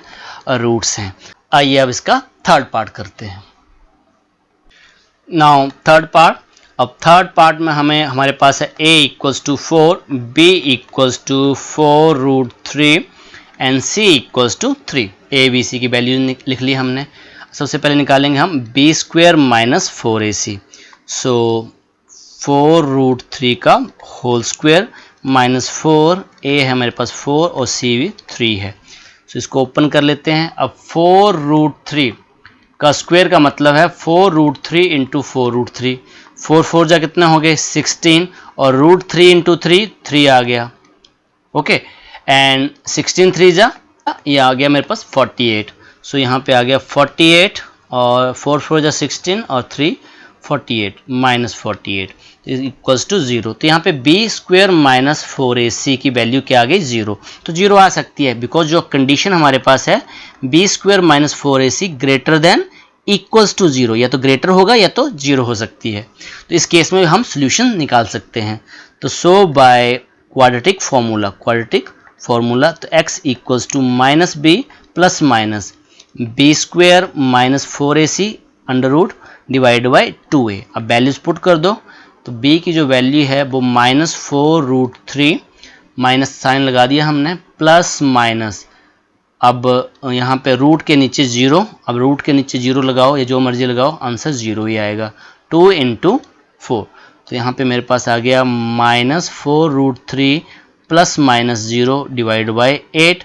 रूट्स हैं। आइए अब इसका थर्ड पार्ट करते हैं। नाउ थर्ड पार्ट, अब थर्ड पार्ट में हमारे पास है a equals to 4, b equals to 4 root 3 and c equals to 3। a b c की वैल्यू लिख ली हमने। सबसे पहले निकालेंगे हम b square minus 4ac, so 4 root 3 का होल स्क्वायर माइनस 4, a है हमारे पास 4 और c भी 3 है। सो इसको ओपन कर लेते हैं। अब 4 रूट 3 का स्क्वायर का मतलब है 4 रूट 3 इंटू 4 रूट 3, 4 4 जा कितना हो गए 16, और रूट 3 इंटू 3 3 आ गया, ओके, एंड 16 3 जा, ये आ गया मेरे पास 48। सो यहाँ पे आ गया 48 और 4 4 जा 16 और 3 48 माइनस 48 इक्वल्स टू 0। तो यहाँ पे b स्क्वायर माइनस 4ac की वैल्यू क्या आ गई 0। तो 0 आ सकती है बिकॉज जो कंडीशन हमारे पास है b square minus 4ac greater than equals to 0, या तो ग्रेटर होगा या तो 0 हो सकती है। तो इस केस में हम सोल्यूशन निकाल सकते हैं। तो सो बाय क्वाड्रेटिक फॉर्मूला तो x equals to minus B plus minus b square minus 4ac under root divide by 2a। अब वैल्यूज पुट कर दो, तो b की जो वैल्यू है वो माइनस 4 रूट 3, माइनस साइन लगा दिया हमने, प्लस माइनस, अब यहाँ पे रूट के नीचे 0, अब रूट के नीचे 0 लगाओ या जो मर्जी लगाओ, आंसर 0 ही आएगा। 2 इंटू 4, तो यहाँ पे मेरे पास आ गया minus 4 root 3 plus minus 0 divide by 8।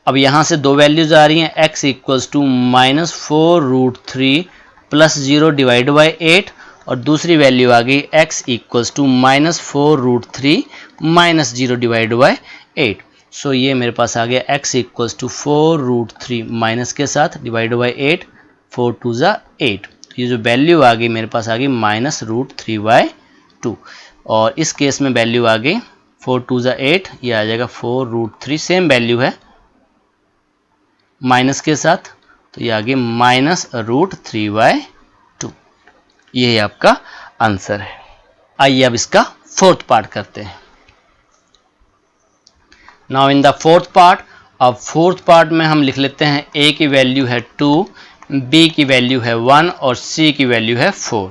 अब यहाँ से दो वैल्यूज आ रही हैं, x equals to minus 4 root 3 plus 0 divide by 8, और दूसरी वैल्यू आ गई x equals to minus 4 root 3 minus 0 divide by 8। So ये मेरे पास आ गया x इक्वल्स टू 4 रूट 3 माइनस के साथ डिवाइड बाई 8, 4 2 ज़ा 8। ये जो वैल्यू आ गई मेरे पास आ गई माइनस रूट 3 बाई 2, और इस केस में वैल्यू आ गई 4 2 ज़ा 8, ये आ जाएगा 4 रूट 3, सेम वैल्यू है माइनस के साथ, तो ये आ गई माइनस रूट 3 बाई 2। ये आपका आंसर है। आइए अब इसका फोर्थ पार्ट करते हैं। Now in the fourth part, अब फोर्थ पार्ट में हम लिख लेते हैं a की वैल्यू है 2, b की वैल्यू है 1 और c की वैल्यू है 4।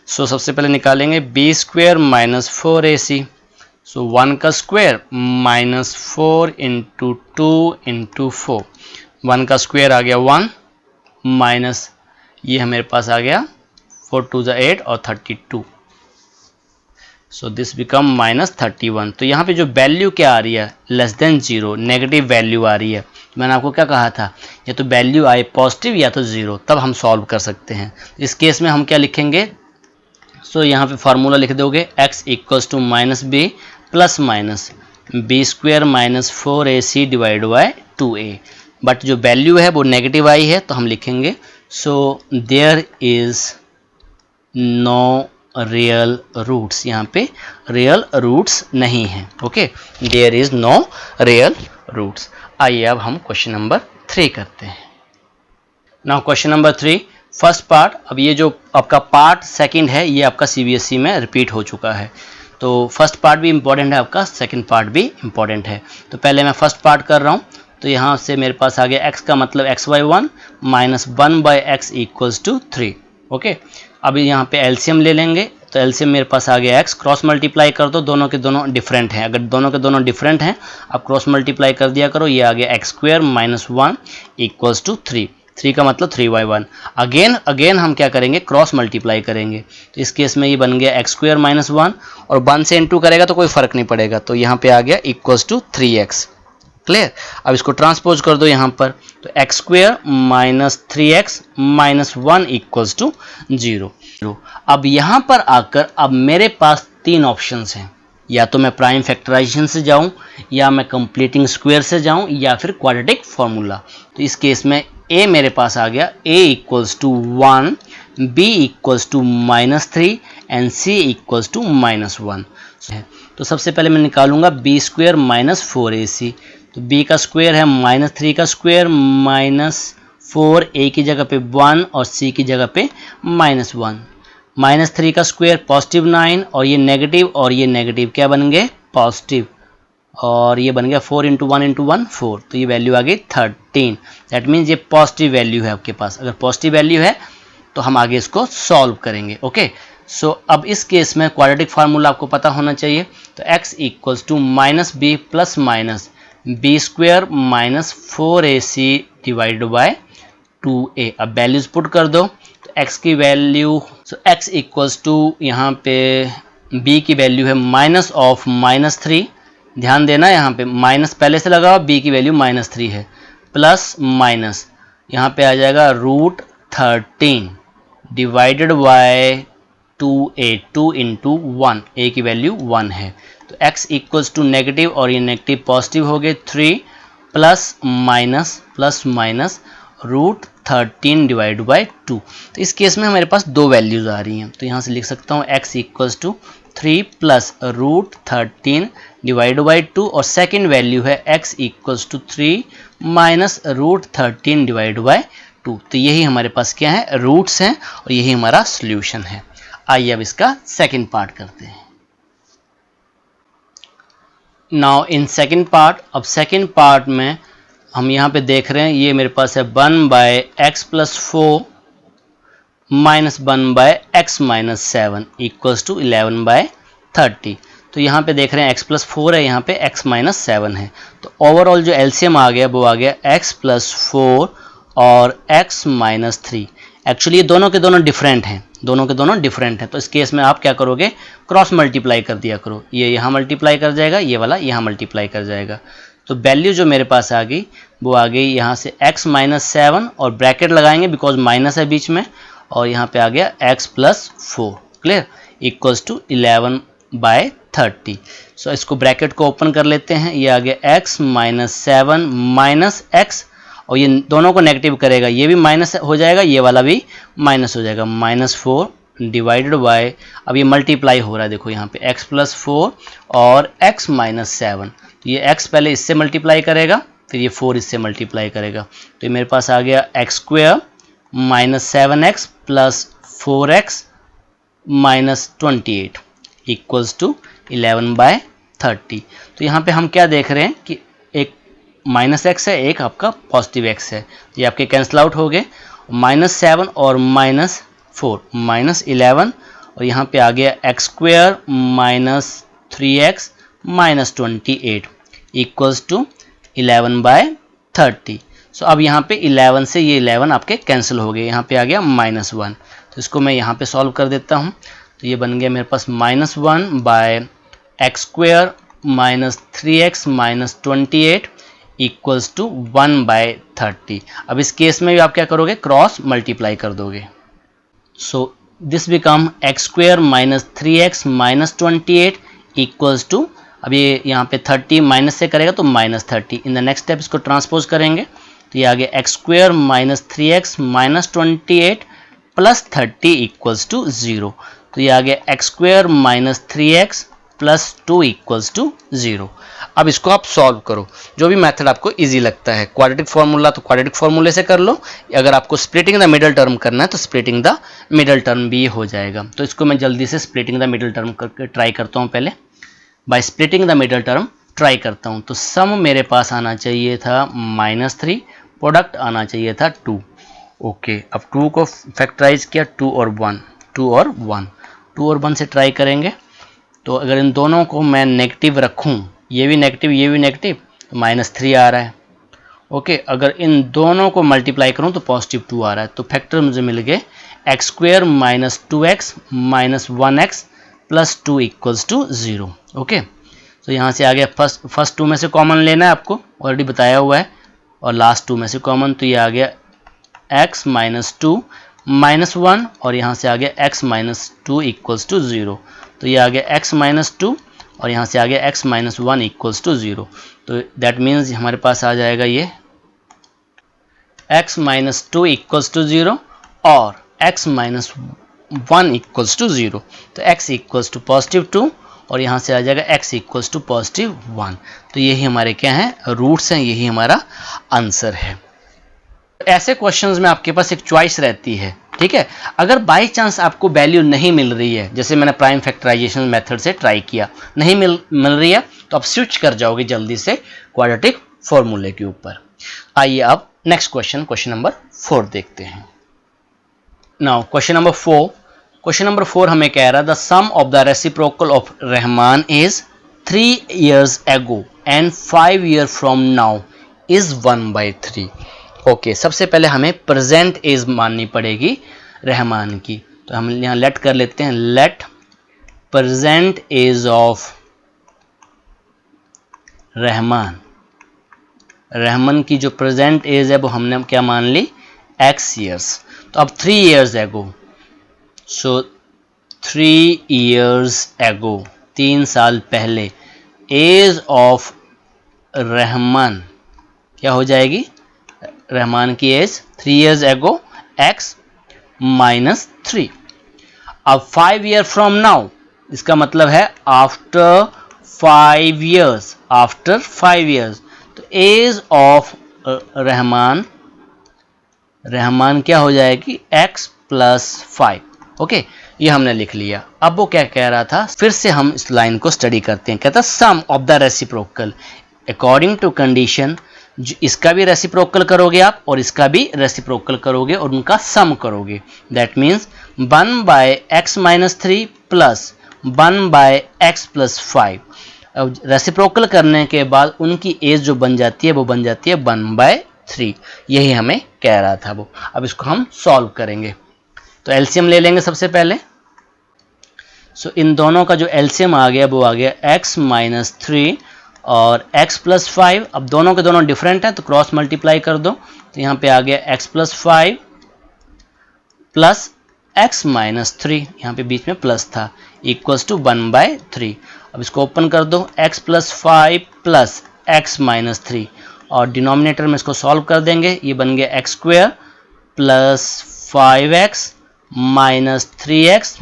सो सबसे पहले निकालेंगे b स्क्वायर माइनस 4ac, सो 1 का स्क्वायर माइनस 4 इंटू 2 इंटू 4, 1 का स्क्वायर आ गया 1 माइनस ये मेरे पास आ गया 4 2 ज़ा 8 और 32, सो दिस बिकम माइनस 31। तो यहाँ पे जो वैल्यू क्या आ रही है लेस देन 0, नेगेटिव वैल्यू आ रही है। मैंने आपको क्या कहा था, या तो वैल्यू आए पॉजिटिव या तो 0, तब हम सॉल्व कर सकते हैं। इस केस में हम क्या लिखेंगे, सो यहाँ पे फार्मूला लिख दोगे x equals to minus B plus minus B square minus 4ac divide by 2a, but जो वैल्यू है वो नेगेटिव आई है, तो हम लिखेंगे so there is no real roots, यहाँ पे रियल रूट्स नहीं है, okay, there is no real roots. आइए अब हम क्वेश्चन नंबर 3 करते हैं। Now question number 3 first part, अब ये जो आपका पार्ट सेकंड है ये आपका CBSE में रिपीट हो चुका है, तो फर्स्ट पार्ट भी इम्पॉर्टेंट है आपका, सेकंड पार्ट भी इम्पॉर्टेंट है। तो पहले मैं फर्स्ट पार्ट कर रहा हूँ, तो यहाँ से मेरे पास आ गया x का मतलब x by 1 minus 1 by x equals to 3, okay. अभी यहाँ पे एलसीएम ले लेंगे, तो एलसीएम मेरे पास आ गया x, क्रॉस मल्टीप्लाई कर दो, दोनों के दोनों डिफरेंट हैं, अगर दोनों के दोनों डिफरेंट हैं आप क्रॉस मल्टीप्लाई कर दिया करो, ये आ गया x square minus 1 equals to 3, 3 का मतलब 3 बाई 1। अगेन हम क्या करेंगे, क्रॉस मल्टीप्लाई करेंगे, तो इस केस में ये बन गया x स्क्वायर माइनस 1, और 1 से इंटू करेगा तो कोई फर्क नहीं पड़ेगा, तो यहाँ पे आ गया इक्वल्स टू 3x, क्लियर। अब इसको ट्रांसपोज कर दो यहाँ पर, तो x square minus 3x minus 1 equals to 0। अब यहाँ पर आकर अब मेरे पास 3 ऑप्शंस हैं, या तो मैं प्राइम फैक्टराइजेशन से जाऊँ, या मैं कंप्लीटिंग स्क्वायर से जाऊँ, या फिर क्वाड्रेटिक फॉर्मूला। तो इस केस में a मेरे पास आ गया a equals to 1, b equals to minus 3 and c equals to minus 1। तो सबसे पहले मैं निकालूंगा b स्क्वायर माइनस 4ac, तो b का स्क्वायर है माइनस 3 का स्क्वायर माइनस 4 a की जगह पे 1 और c की जगह पे -1। -3 का स्क्वायर पॉजिटिव 9 और ये नेगेटिव क्या बन गए पॉजिटिव, और ये बन गया 4 इंटू 1 इंटू 1 4, तो ये वैल्यू आ गई 13। दैट मीन्स ये पॉजिटिव वैल्यू है आपके पास। अगर पॉजिटिव वैल्यू है तो हम आगे इसको सॉल्व करेंगे। ओके, सो अब इस केस में क्वाड्रेटिक फार्मूला आपको पता होना चाहिए। तो x equals to -b plus minus b square minus 4ac divided by 2a। अब वैल्यूज पुट कर दो। तो x की value, so x equals to यहाँ पे b की वैल्यू है -3। ध्यान देना यहाँ पे माइनस पहले से लगाओ, b की वैल्यू -3 है, प्लस माइनस यहाँ पे आ जाएगा √13 divided by 2a, 2 into 1, a की वैल्यू 1 है। तो x इक्वल्स टू नेगेटिव और ये नेगेटिव पॉजिटिव हो गए 3 प्लस माइनस √13 डिवाइड बाय 2। तो इस केस में हमारे पास दो वैल्यूज आ रही हैं, तो यहाँ से लिख सकता हूँ x equals to 3 plus √13 divide by 2 और सेकेंड वैल्यू है x equals to 3 minus √13 divide by 2। तो यही हमारे पास क्या है रूट्स हैं और यही हमारा सॉल्यूशन है। आइए अब इसका सेकेंड पार्ट करते हैं। नाउ इन सेकेंड पार्ट, अब सेकेंड पार्ट में हम यहाँ पे देख रहे हैं ये मेरे पास है 1 by x plus 4 minus 1 by x minus 7 equals to 11 by 30। तो यहाँ पे देख रहे हैं x प्लस 4 है, यहाँ पे x माइनस 7 है। तो ओवरऑल जो एलसीएम आ गया वो आ गया x प्लस 4 और x माइनस 3। एक्चुअली ये दोनों के दोनों डिफरेंट हैं, तो इस केस में आप क्या करोगे क्रॉस मल्टीप्लाई कर दिया करो। ये यहाँ मल्टीप्लाई कर जाएगा, ये वाला यहाँ मल्टीप्लाई कर जाएगा। तो वैल्यू जो मेरे पास आ गई वो आ गई यहाँ से x माइनस 7 और ब्रैकेट लगाएंगे बिकॉज माइनस है बीच में, और यहाँ पे आ गया x plus 4 clear equals to 11 by 30। So इसको ब्रैकेट को ओपन कर लेते हैं। ये आ गया x माइनस 7 माइनस x, और ये दोनों को नेगेटिव करेगा, ये भी माइनस हो जाएगा, ये वाला भी माइनस हो जाएगा, -4 डिवाइडेड बाय, अब ये मल्टीप्लाई हो रहा है देखो यहाँ पे x प्लस 4 और x माइनस 7। तो ये x पहले इससे मल्टीप्लाई करेगा, फिर ये 4 इससे मल्टीप्लाई करेगा। तो ये मेरे पास आ गया x square minus 7x plus 4x minus 28 equals to 11 by 30। तो यहाँ पे हम क्या देख रहे हैं कि एक माइनस एक्स है, एक आपका पॉजिटिव एक्स है, तो ये आपके कैंसिल आउट हो गए। -7 और -4 -11, और यहाँ पे आ गया x square minus 3x minus 28 equals to 11 by 30। So अब यहाँ पे 11 से ये 11 आपके कैंसिल हो गए, यहाँ पे आ गया -1। तो इसको मैं यहाँ पे सॉल्व कर देता हूँ। तो ये बन गया मेरे पास -1 by x square minus 3x minus 28 equals to 1 by 30। अब इस केस में भी आप क्या करोगे क्रॉस मल्टीप्लाई कर दोगे। So this become x square minus 3x minus 28 equals to, अब ये यहाँ पे 30 माइनस से करेगा तो -30। इन द नेक्स्ट स्टेप इसको ट्रांसपोज करेंगे, तो ये आ गया x square minus 3x minus 28 plus 30 equals to 0। तो ये आ गया x square minus 3x plus 2 equals to 0। अब इसको आप सॉल्व करो, जो भी मेथड आपको इजी लगता है। क्वाड्रेटिक फार्मूला तो क्वाड्रेटिक फार्मूले से कर लो, अगर आपको स्प्लिटिंग द मिडल टर्म करना है तो स्प्लिटिंग द मिडल टर्म भी हो जाएगा। तो इसको मैं जल्दी से स्प्लिटिंग द मिडल टर्म करके ट्राई करता हूँ। पहले by splitting the middle term try करता हूँ। तो सम मेरे पास आना चाहिए था -3, प्रोडक्ट आना चाहिए था 2। ओके, अब 2 को फैक्टराइज किया, 2 और 1 से ट्राई करेंगे। तो अगर इन दोनों को मैं नेगेटिव रखूं, ये भी नेगेटिव, तो -3 आ रहा है। ओके, अगर इन दोनों को मल्टीप्लाई करूं तो पॉजिटिव 2 आ रहा है। तो फैक्टर मुझे मिल गए x square minus 2x minus 1x plus 2 equals to 0। Okay, तो यहाँ से आ गया फर्स्ट 2 में से कॉमन लेना है आपको, ऑलरेडी बताया हुआ है, और लास्ट 2 में से कॉमन, तो ये आ गया x माइनस 2 माइनस 1, और यहाँ से आ गया x माइनस 2 इक्वल्स टू 0। तो ये आ गया x माइनस 2 और यहाँ से आ गया x माइनस 1 इक्वल्स टू 0। तो दैट मीन्स हमारे पास आ जाएगा ये x माइनस 2 इक्वल्स टू 0 और x माइनस 1 इक्वल्स टू 0। तो x इक्वल्स टू पॉजिटिव 2 और यहाँ से आ जाएगा x इक्वल्स टू पॉजिटिव 1। तो यही हमारे क्या हैं रूट्स हैं, यही हमारा आंसर है। ऐसे क्वेश्चंस में आपके पास एक चॉइस रहती है, ठीक है। अगर बाई चांस आपको वैल्यू नहीं मिल रही है, जैसे मैंने प्राइम फैक्टराइजेशन मेथड से ट्राई किया, नहीं मिल रही है, तो आप स्विच कर जाओगे जल्दी से क्वाड्रेटिक फॉर्मूले के ऊपर। आइए अब नेक्स्ट क्वेश्चन नंबर 4 देखते हैं। नाउ क्वेश्चन नंबर 4 हमें कह रहा है the sum of the reciprocal of Rahman is 3 years ago and 5 years from now is 1/3। Okay, सबसे पहले हमें प्रेजेंट एज माननी पड़ेगी रहमान की, तो हम यहाँ लेट कर लेते हैं, let present age of Rahman की जो प्रेजेंट एज है वो हमने क्या मान ली, x years। तो अब 3 years ago, सो 3 years ago 3 साल पहले, एज ऑफ रहमान क्या हो जाएगी, रहमान की एज 3 years ago x -3। अब 5 year फ्रॉम नाउ, इसका मतलब है आफ्टर 5 years, तो एज ऑफ रहमान क्या हो जाएगी, x + 5। ओके, ये हमने लिख लिया। अब वो क्या कह रहा था, फिर से हम इस लाइन को स्टडी करते हैं। कहता sum of the reciprocal according to condition, इसका भी रेसिप्रोकल करोगे आप और इसका भी रेसिप्रोकल करोगे और उनका सम करोगे। That means 1/x - 3 + 1/x + 5। अब रेसिप्रोकल करने के बाद उनकी एज जो बन जाती है वो बन जाती है 1/3। यही हमें कह रहा था वो। अब इसको हम सॉल्व करेंगे, तो एलसीएम ले लेंगे सबसे पहले। सो इन दोनों का जो एलसीएम आ गया वो आ गया x - 3 और x + 5। अब दोनों के दोनों डिफरेंट हैं तो क्रॉस मल्टीप्लाई कर दो, तो यहाँ पे आ गया x + 5 + x - 3, यहाँ पे बीच में प्लस था, इक्वल्स टू 1/3। अब इसको ओपन कर दो, x + 5 + x - 3 और डिनोमिनेटर में इसको सॉल्व कर देंगे, ये बन गया x² + 5x - 3x -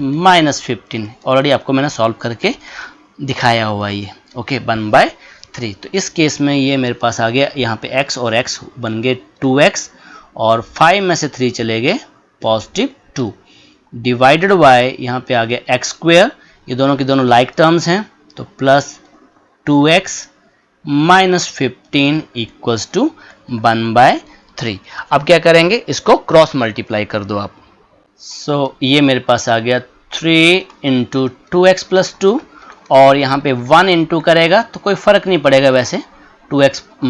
15। ऑलरेडी आपको मैंने सॉल्व करके दिखाया हुआ ये। ओके, 1/3। तो इस केस में ये मेरे पास आ गया, यहाँ पे x और x बन गए 2x और 5 में से 3 चले गए +2 डिवाइडेड बाय यहाँ पे आ गया x²। ये दोनों की दोनों लाइक टर्म्स हैं, तो +2x - 15 इक्वल्स टू 1/3। अब क्या करेंगे, इसको क्रॉस मल्टीप्लाई कर दो आप। सो ये मेरे पास आ गया 3 × 2x + 2 और यहाँ पे 1 × करेगा तो कोई फ़र्क नहीं पड़ेगा वैसे, 2x -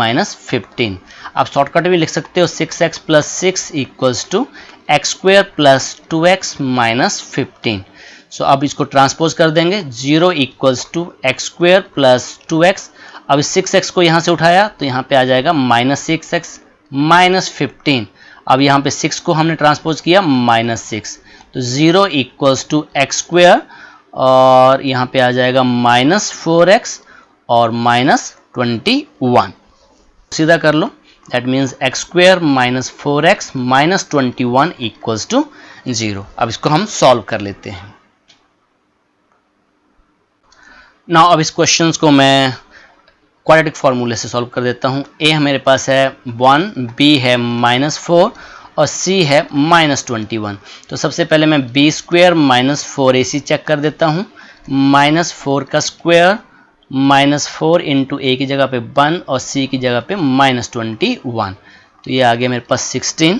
15। आप शॉर्टकट भी लिख सकते हो, 6x + 6 equals to x² + 2x - 15। सो अब इसको ट्रांसपोज कर देंगे, 0 इक्वल्स टू x² + 2x। अब 6x को यहाँ से उठाया तो यहाँ पे आ जाएगा -6x - 15। अब यहाँ पे 6 को हमने ट्रांसपोज किया -6, तो 0 इक्वल्स टू x² और यहाँ पे आ जाएगा -4x और -21। सीधा कर लो, that means x² - 4x - 21 equals to 0। अब इसको हम सॉल्व कर लेते हैं। नाउ अब इस क्वेश्चन को मैं क्वाड्रेटिक फार्मूले से सॉल्व कर देता हूँ। a मेरे पास है 1, b है -4 और c है -21। तो सबसे पहले मैं b² - 4ac चेक कर देता हूँ। -4 का स्क्वायर -4 × a की जगह पे 1 और c की जगह पे -21, तो ये आ गया मेरे पास 16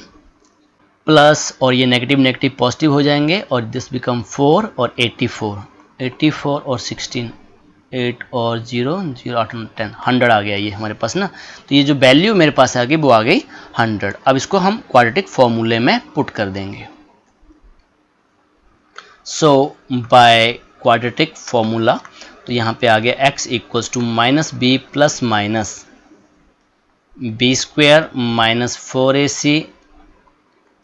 प्लस, और ये नेगेटिव नेगेटिव पॉजिटिव हो जाएंगे और दिस बिकम 4 और 84 और 16, 8 और 0 0 8 10 100 आ गया ये हमारे पास ना। तो ये जो वैल्यू मेरे पास आ गई वो आ गई 100। अब इसको हम क्वाड्रेटिक फॉर्मूले में पुट कर देंगे। सो बाय क्वाड्रेटिक फॉर्मूला, तो यहाँ पे आ गया x equals to -b + b² - 4ac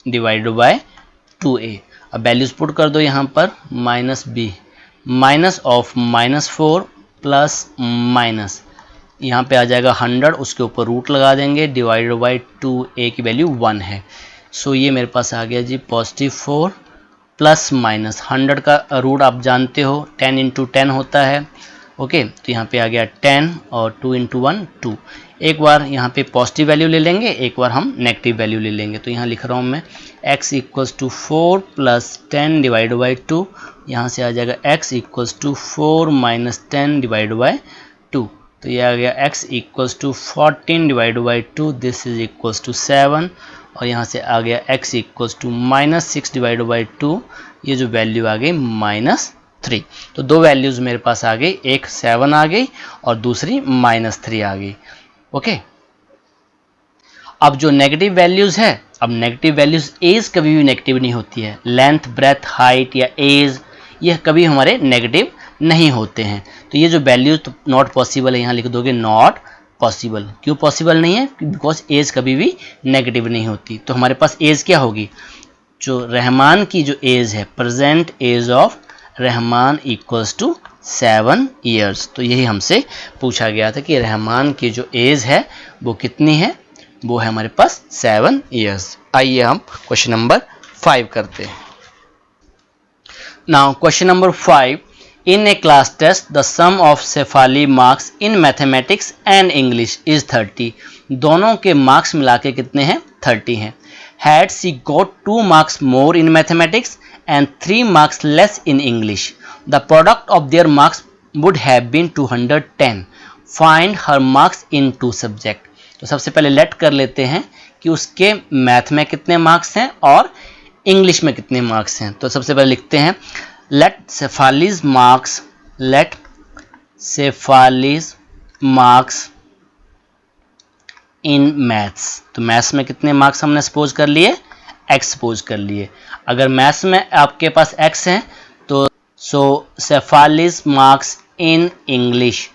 divided by 2a। अब वैल्यूज पुट कर दो यहाँ पर, -b minus of -4 plus minus, यहाँ पे आ जाएगा 100, उसके ऊपर रूट लगा देंगे, डिवाइडेड बाई 2a की वैल्यू 1 है। सो ये मेरे पास आ गया जी +4 प्लस माइनस 100 का रूट आप जानते हो 10 × 10 होता है, ओके, तो यहाँ पे आ गया 10 और 2 इंटू 1 2। एक बार यहाँ पे पॉजिटिव वैल्यू ले लेंगे, एक बार हम नेगेटिव वैल्यू ले लेंगे। तो यहाँ लिख रहा हूँ मैं x equals to 4 plus 10 divide by 2। यहाँ से आ जाएगा x equals to 4 minus 10 divide by 2। तो ये आ गया x equals to 14 divide by 2, this is equals to 7। और यहाँ से आ गया x equals to minus 6 divide by 2, ये जो वैल्यू आ गई -3। तो दो वैल्यूज़ मेरे पास आ गई, एक 7 आ गई और दूसरी -3 आ गई। ओके, अब जो नेगेटिव वैल्यूज़ है, अब नेगेटिव वैल्यूज़ एज कभी भी नेगेटिव नहीं होती है। लेंथ, ब्रेथ, हाइट या एज यह कभी हमारे नेगेटिव नहीं होते हैं। तो ये जो वैल्यूज तो नॉट पॉसिबल है, यहाँ लिख दोगे नॉट पॉसिबल। क्यों पॉसिबल नहीं है? बिकॉज एज कभी भी नेगेटिव नहीं होती। तो हमारे पास एज क्या होगी, जो रहमान की जो एज है, present age of Rahman equals to 7 years. तो यही हमसे पूछा गया था कि रहमान की जो एज है वो कितनी है, वो है हमारे पास 7 ईयर्स। आइए हम क्वेश्चन नंबर 5 करते हैं। Now question number 5, in a class test the sum of Shefali marks in mathematics and English is 30। दोनों के मार्क्स मिला के कितने हैं? 30 हैं। Had she got 2 marks more in mathematics and 3 marks less in English, the product of their marks would have been 210. Find her marks in 2 subject. तो सबसे पहले लेट कर लेते हैं कि उसके मैथ में कितने मार्क्स हैं और इंग्लिश में कितने मार्क्स हैं। तो सबसे पहले लिखते हैं late Shefali's marks in maths. तो मैथ्स में कितने मार्क्स हमने सपोज कर लिए? x सपोज कर लिए। अगर मैथ्स में आपके पास x है तो शेफालीज मार्क्स इन इंग्लिश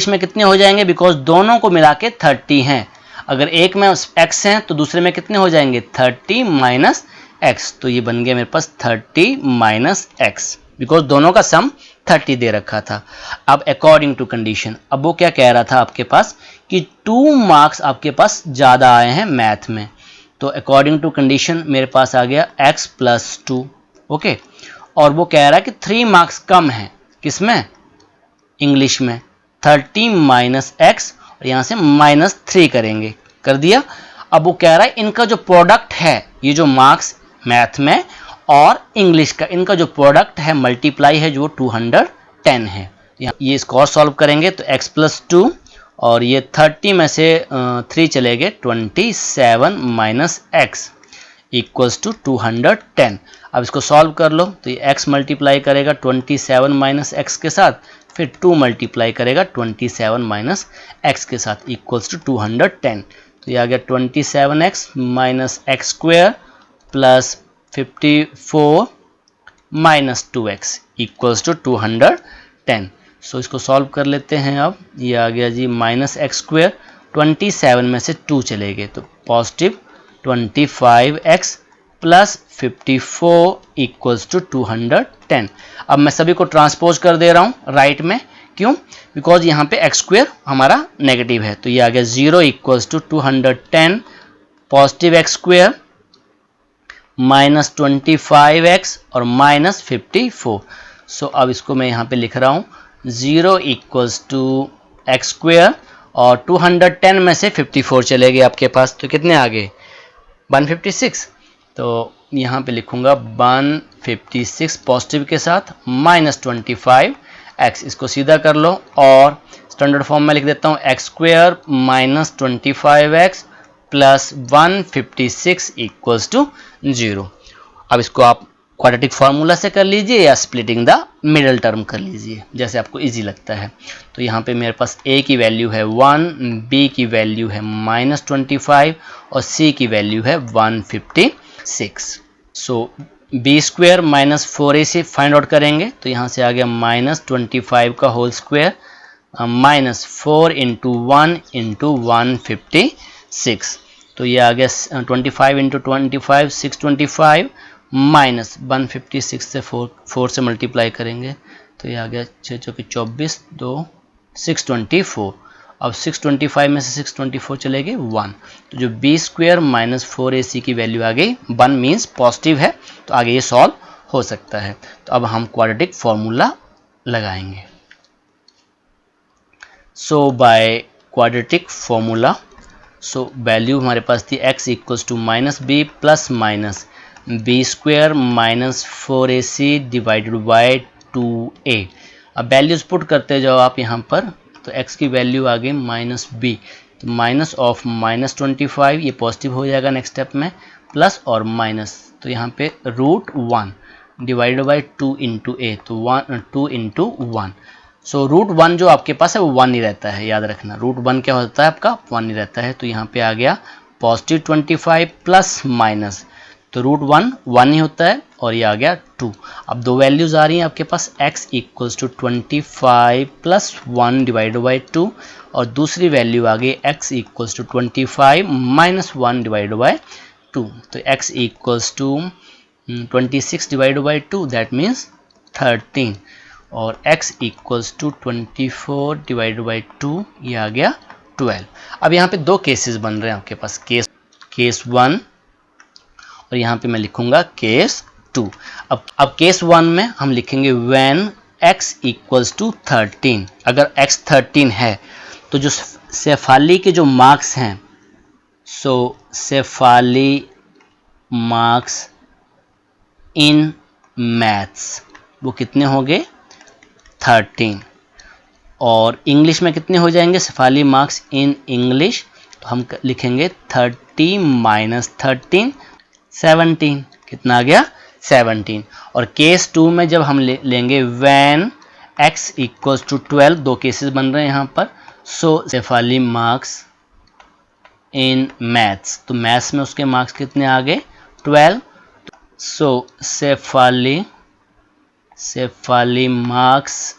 में कितने हो जाएंगे? बिकॉज दोनों को मिला के 30 हैं। अगर एक में x हैं तो दूसरे में कितने हो जाएंगे? 30 माइनस x। तो ये बन गया मेरे पास 30 माइनस x, बिकॉज दोनों का सम 30 दे रखा था। अब अकॉर्डिंग टू कंडीशन, अब वो क्या कह रहा था आपके पास कि 2 मार्क्स आपके पास ज़्यादा आए हैं मैथ में। तो अकॉर्डिंग टू कंडीशन मेरे पास आ गया x प्लस 2। ओके, और वो कह रहा है कि 3 मार्क्स कम हैं किसमें? इंग्लिश में। 30 माइनस x और यहाँ से -3 करेंगे, कर दिया। अब वो कह रहा है इनका जो प्रोडक्ट है, ये जो मार्क्स मैथ में और इंग्लिश का, इनका जो प्रोडक्ट है मल्टीप्लाई है जो 210 है। ये इसको और सॉल्व करेंगे तो x प्लस 2 और ये 30 में से 3 चले गए, 27 माइनस x इक्वल्स टू 210। अब इसको सॉल्व कर लो तो ये x मल्टीप्लाई करेगा 27 माइनस x के साथ, फिर 2 मल्टीप्लाई करेगा 27 माइनस x के साथ इक्वल्स टू 210। तो ये आ गया 27x minus x square plus 54 minus 2x equals to 210। So इसको सॉल्व कर लेते हैं। अब ये आ गया जी माइनस एक्स स्क्वायर, 27 में से 2 चले गए तो positive 25x plus 54 equals to 210। अब मैं सभी को ट्रांसपोज कर दे रहा हूँ राइट में। क्यों? बिकॉज यहाँ पे एक्स स्क्वायर हमारा नेगेटिव है। तो ये आ गया 0 equals to 210 positive x square minus 25x और माइनस 54। सो अब इसको मैं यहाँ पे लिख रहा हूँ 0 इक्वल्स टू एक्स स्क्वायर और 210 में से 54 चले गए आपके पास तो कितने आ गए? 156। तो यहाँ पे लिखूँगा 156 पॉजिटिव के साथ माइनस 25x, इसको सीधा कर लो और स्टैंडर्ड फॉर्म में लिख देता हूँ x square minus 25x plus 156 equals to 0। अब इसको आप क्वाड्रेटिक फार्मूला से कर लीजिए या स्प्लिटिंग द मिडल टर्म कर लीजिए, जैसे आपको इजी लगता है। तो यहाँ पे मेरे पास a की वैल्यू है 1, b की वैल्यू है माइनस 25 और c की वैल्यू है 156। सो b स्क्वायर माइनस 4ac से फाइंड आउट करेंगे तो यहाँ से आ गया माइनस 25 का whole square minus 4 into 1 into 156। तो ये आ गया 25 इंटू 25 625 माइनस 156 से 4 से मल्टीप्लाई करेंगे तो ये आ गया 6 चौके 24 2 624। अब 625 में से 624 चले गए 1। तो जो b स्क्वायर माइनस 4ac की वैल्यू आ गई 1 मीन्स पॉजिटिव है, तो आगे ये सॉल्व हो सकता है। तो अब हम क्वाड्रेटिक फॉर्मूला लगाएंगे। So by quadratic formula, so value हमारे पास थी x equals to minus B plus minus B square minus 4ac divided by 2a। अब वैल्यूज पुट करते जाओ आप यहाँ पर, तो x की वैल्यू आ गई माइनस बी, तो माइनस ऑफ माइनस 25 ये पॉजिटिव हो जाएगा नेक्स्ट स्टेप में, प्लस और माइनस, तो यहाँ पे √1 डिवाइडेड बाई 2 इंटू ए, तो 2 इंटू 1। सो √1 जो आपके पास है वो 1 ही रहता है, याद रखना √1 क्या होता है आपका 1 ही रहता है। तो यहाँ पे आ गया पॉजिटिव 25 प्लस माइनस, तो √1 1 ही होता है और ये आ गया 2। अब दो वैल्यूज आ रही हैं आपके पास, x equals to 25 plus 1 divide by 2 और दूसरी वैल्यू आ गई x equals to 25 minus 1 divide by 2, तो x equals to 26 divide by 2 that means 13 और x equals to 24 divide by 2 ये आ गया 12। अब यहाँ पे दो केसेस बन रहे हैं आपके पास, केस 1 और यहाँ पे मैं लिखूंगा केस 2। अब केस 1 में हम लिखेंगे व्हेन x इक्वल्स टू 13, अगर x 13 है तो जो सेफाली के जो मार्क्स हैं, सो सेफाली मार्क्स इन मैथ्स वो कितने हो गए 13, और इंग्लिश में कितने हो जाएंगे सेफाली मार्क्स इन इंग्लिश, तो हम लिखेंगे 30 माइनस 13 17, कितना आ गया 17। और केस 2 में जब हम लेंगे व्हेन x इक्वल्स टू 12, दो केसेस बन रहे हैं यहाँ पर, सो सेफाली मार्क्स इन मैथ्स, तो मैथ्स में उसके मार्क्स कितने आ गए 12, सो सेफाली मार्क्स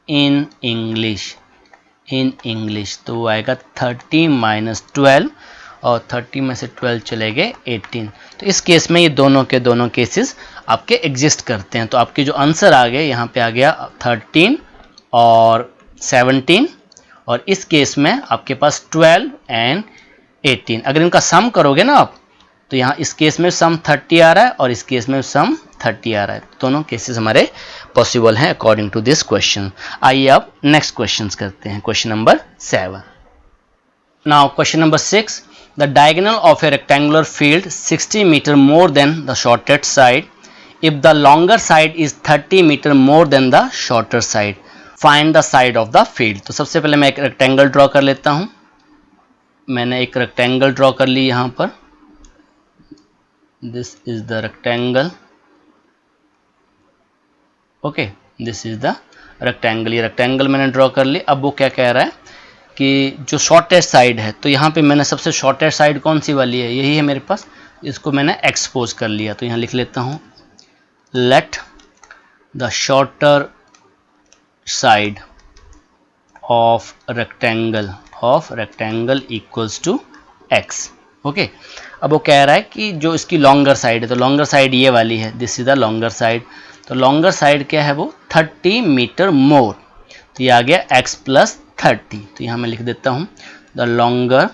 इन इंग्लिश तो वो आएगा 30 माइनस 12 और 30 में से 12 चले गए 18। तो इस केस में ये दोनों के दोनों केसेस आपके एग्जिस्ट करते हैं, तो आपके जो आंसर आ गए यहाँ पे आ गया 13 और 17, और इस केस में आपके पास 12 एंड 18। अगर इनका सम करोगे ना आप, तो यहाँ इस केस में सम 30 आ रहा है और इस केस में सम 30 आ रहा है, दोनों केसेस हमारे पॉसिबल हैं अकॉर्डिंग टू दिस क्वेश्चन। आइए अब नेक्स्ट क्वेश्चन करते हैं, question number 7। Now question number 6, the diagonal of a rectangular field 60 meter more than the shortest side if the longer side is 30 meter more than the shorter side, find the side of the field। तो सबसे पहले मैं एक rectangle draw कर लेता हूं, मैंने एक रेक्टेंगल ड्रॉ कर ली यहां पर, this is the rectangle, okay this is the rectangle, ये रेक्टेंगल मैंने ड्रॉ कर ली। अब वो क्या कह रहा है कि जो शॉर्टेस्ट साइड है, तो यहाँ पे मैंने सबसे शॉर्टेस्ट साइड कौन सी वाली है, यही है मेरे पास, इसको मैंने एक्सपोज कर लिया, तो यहाँ लिख लेता हूँ let the shorter side of rectangle equals to x, okay. अब वो कह रहा है कि जो इसकी लॉन्गर साइड है, तो लॉन्गर साइड ये वाली है, this is the longer side, तो लॉन्गर साइड क्या है वो 30 मीटर मोर, तो ये आ गया x प्लस 30, तो यहाँ मैं लिख देता हूँ the longer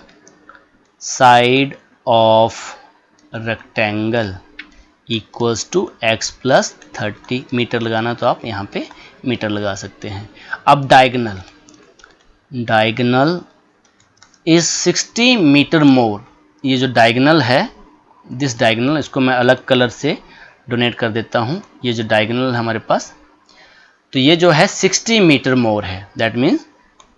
side of rectangle equals to x plus 30, metre लगाना तो आप यहाँ पे मीटर लगा सकते हैं। अब डायगोनल इज 60 मीटर मोर, ये जो डायगोनल है, दिस डायगोनल, इसको मैं अलग कलर से डोनेट कर देता हूँ, ये जो डायगोनल है हमारे पास, तो ये जो है 60 मीटर मोर है, दैट मीन्स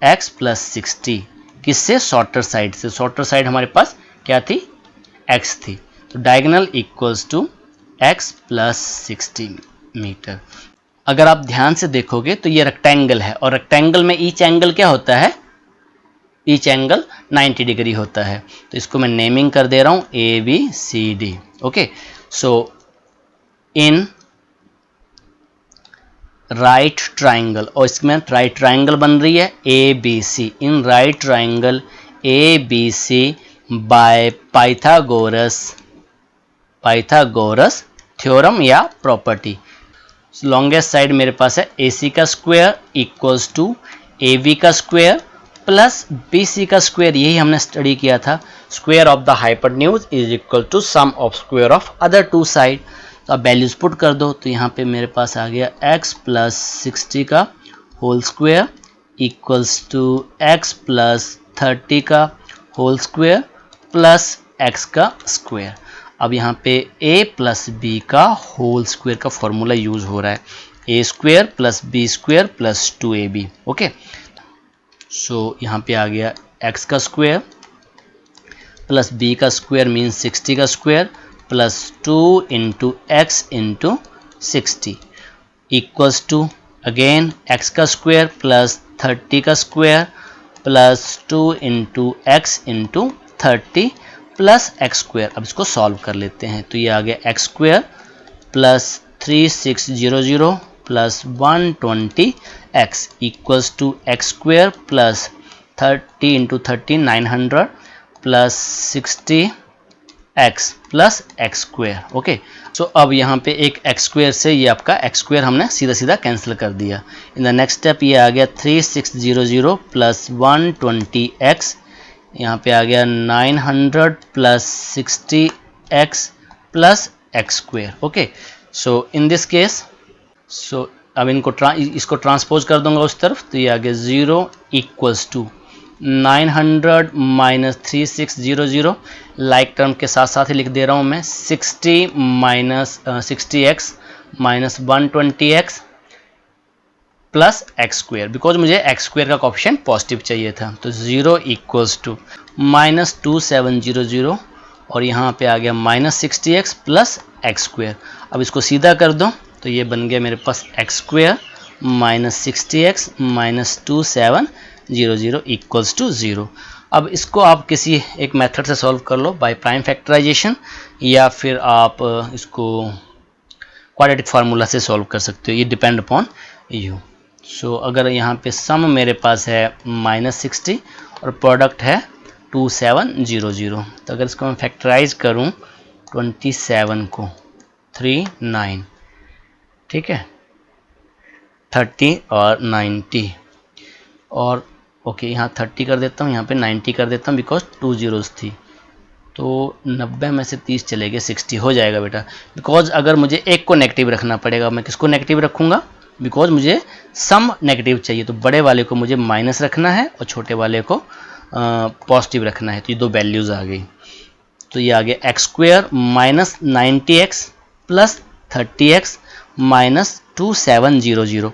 x प्लस 60, किससे शॉर्टर साइड से, शॉर्टर साइड हमारे पास क्या थी x थी, तो diagonal equals to x plus 60 metre. अगर आप ध्यान से देखोगे तो ये रेक्टेंगल है, और रेक्टेंगल में ईच एंगल क्या होता है, ईच एंगल 90 डिग्री होता है, तो इसको मैं नेमिंग कर दे रहा हूँ ABCD, okay. So in right triangle, और इसमें राइट ट्राइंगल बन रही है ABC, in right triangle ABC by Pythagoras theorem या प्रॉपर्टी। लॉन्गेस्ट साइड मेरे पास है AC का स्क्वायर इक्वल्स टू AB का स्क्वायर प्लस BC का स्क्वायर, यही हमने स्टडी किया था, square of the hypotenuse is equal to sum of square of other two side. तो अब वैल्यूज पुट कर दो, तो यहाँ पे मेरे पास आ गया x प्लस 60 का whole square equals to X plus 30 का होल स्क्वायर प्लस एक्स का स्क्वायर। अब यहाँ पे a प्लस बी का होल स्क्वायर का फॉर्मूला यूज हो रहा है, a square plus B square plus 2ab। Okay, so यहाँ पे आ गया x का स्क्वायर प्लस b का स्क्वायर मीन्स 60 का square plus 2 into X into 60 equals to again x का स्क्वायर प्लस 30 का square plus 2 into X into 30 plus X square. अब इसको सॉल्व कर लेते हैं, तो ये आ गया x square plus 3600 plus 120 X equals to X square plus 30 into 30 900 plus 60 X plus X square. Okay, so अब यहाँ पे एक एक्स स्क्वायर से ये आपका एक्स स्क्वायर हमने सीधा सीधा कैंसिल कर दिया। इन द नेक्स्ट स्टेप ये आ गया 3600 प्लस 120 एक्स, यहाँ पे आ गया 900 plus 60 X plus X square. Okay, so in this case अब इसको ट्रांसपोज कर दूंगा उस तरफ, तो ये आ गया 0 equals to 900 minus 3600 like term के साथ साथ ही लिख दे रहा हूँ मैं 60 minus 60x minus 120x plus X square, because मुझे एक्स स्क्वायर का कोएफिशिएंट पॉजिटिव चाहिए था। तो 0 इक्वल्स टू माइनस 2700 और यहाँ पे आ गया minus 60x plus X square. अब इसको सीधा कर दो तो ये बन गया मेरे पास X square minus 60x minus 2700 equals to 0। अब इसको आप किसी एक मेथड से सॉल्व कर लो बाय प्राइम फैक्टराइजेशन, या फिर आप इसको क्वाड्रेटिक फार्मूला से सॉल्व कर सकते हो, ये डिपेंड अपॉन यू। सो अगर यहाँ पे सम मेरे पास है माइनस 60 और प्रोडक्ट है 2700, तो अगर इसको मैं फैक्टराइज करूँ 27 को 39, ठीक है, 30 और 90 और ओके यहाँ 30 कर देता हूँ, यहाँ पे 90 कर देता हूँ बिकॉज 2 zeros थी, तो 90 में से 30 चले गए 60 हो जाएगा बेटा। बिकॉज अगर मुझे एक को नेगेटिव रखना पड़ेगा, मैं किसको नेगेटिव रखूँगा, बिकॉज मुझे सम नेगेटिव चाहिए, तो बड़े वाले को मुझे माइनस रखना है और छोटे वाले को पॉजिटिव रखना है, तो ये दो वैल्यूज़ आ गई। तो ये आ गया x square minus 90x plus 30x minus 2700।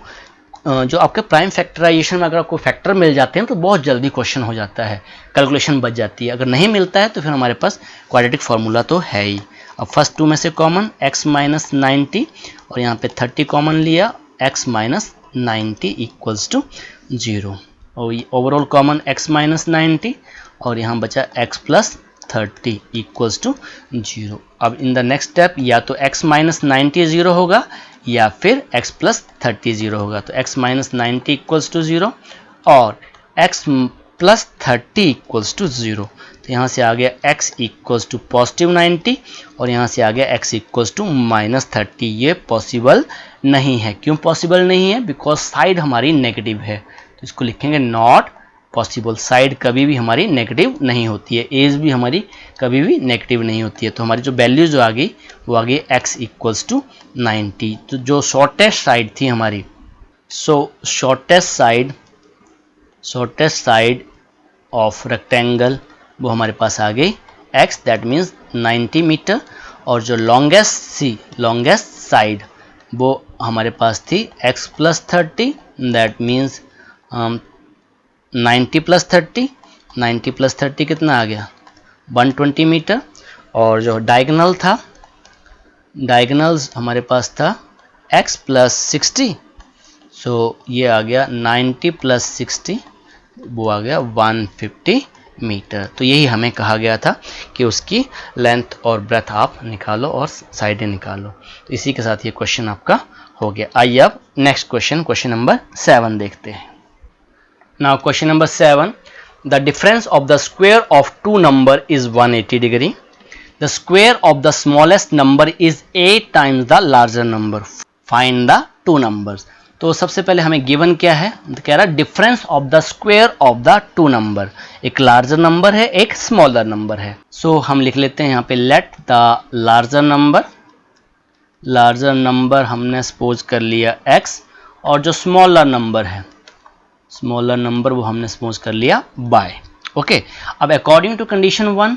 जो आपके प्राइम फैक्टराइजेशन में अगर आपको फैक्टर मिल जाते हैं तो बहुत जल्दी क्वेश्चन हो जाता है, कैलकुलेशन बच जाती है। अगर नहीं मिलता है तो फिर हमारे पास क्वाड्रेटिक फार्मूला तो है ही। अब फर्स्ट टू में से कॉमन x माइनस 90 और यहाँ पे 30 कॉमन लिया, x माइनस 90 इक्वल्स टू 0 और ओवरऑल कॉमन x माइनस 90 और यहाँ बचा x प्लस 30 इक्वल्स टू 0। अब इन द नेक्स्ट स्टेप या तो x माइनस 90 0 होगा या फिर x प्लस 30 0 होगा। तो x माइनस 90 इक्वल्स टू 0 और x प्लस 30 इक्वल्स टू 0। तो यहाँ से आ गया x इक्वल्स टू पॉजिटिव 90 और यहाँ से आ गया x इक्वल्स टू माइनस 30। ये पॉसिबल नहीं है। क्यों पॉसिबल नहीं है? बिकॉज साइड हमारी नेगेटिव है, तो इसको लिखेंगे नॉट पॉसिबल। साइड कभी भी हमारी नेगेटिव नहीं होती है, एज भी हमारी कभी भी नेगेटिव नहीं होती है। तो हमारी जो वैल्यू जो आ गई वो आ गई x इक्वल्स टू 90। तो जो शॉर्टेस्ट साइड थी हमारी, सो शॉर्टेस्ट साइड ऑफ रेक्टेंगल वो हमारे पास आ गई x, दैट मीन्स 90 मीटर। और जो लॉन्गेस्ट साइड वो हमारे पास थी x plus 30, that means 90 plus 30, 90 plus 30 कितना आ गया 120 मीटर। और जो डायगोनल था, डायगोनल्स हमारे पास था x प्लस 60, सो ये आ गया 90 प्लस 60, वो आ गया 150 मीटर। तो यही हमें कहा गया था कि उसकी लेंथ और ब्रेथ आप निकालो और साइडें निकालो। तो इसी के साथ ये क्वेश्चन आपका हो गया। आइए अब नेक्स्ट क्वेश्चन नंबर 7 देखते हैं। Now question number 7, the difference of the square of two number is 180 degree. The square of the smallest number is 8 times the larger number. Find the two numbers. तो सबसे पहले हमें given क्या है, तो कह रहा है difference of the square of the two number. एक लार्जर नंबर है, एक स्मॉलर नंबर है। सो हम लिख लेते हैं यहाँ पे लेट द लार्जर नंबर हमने सपोज कर लिया x, और जो स्मॉलर नंबर है, स्मॉलर नंबर वो हमने सपोज कर लिया बाय। ओके, अब अकॉर्डिंग टू कंडीशन 1,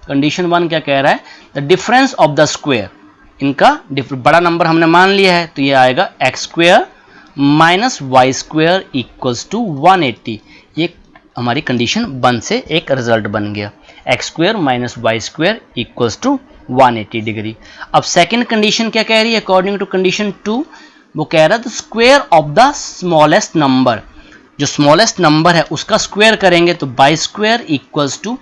कंडीशन 1 क्या कह रहा है, the difference of the square, इनका बड़ा नंबर हमने मान लिया है तो ये आएगा x square minus y square equals to 180। ये हमारी कंडीशन 1 से एक रिजल्ट बन गया, x square minus y square equals to 180 degree. अब सेकेंड कंडीशन क्या कह रही है, अकॉर्डिंग टू कंडीशन 2 वो कह रहा है the square of the smallest number, जो स्मॉलेस्ट नंबर है उसका स्क्वायर करेंगे तो by square equals to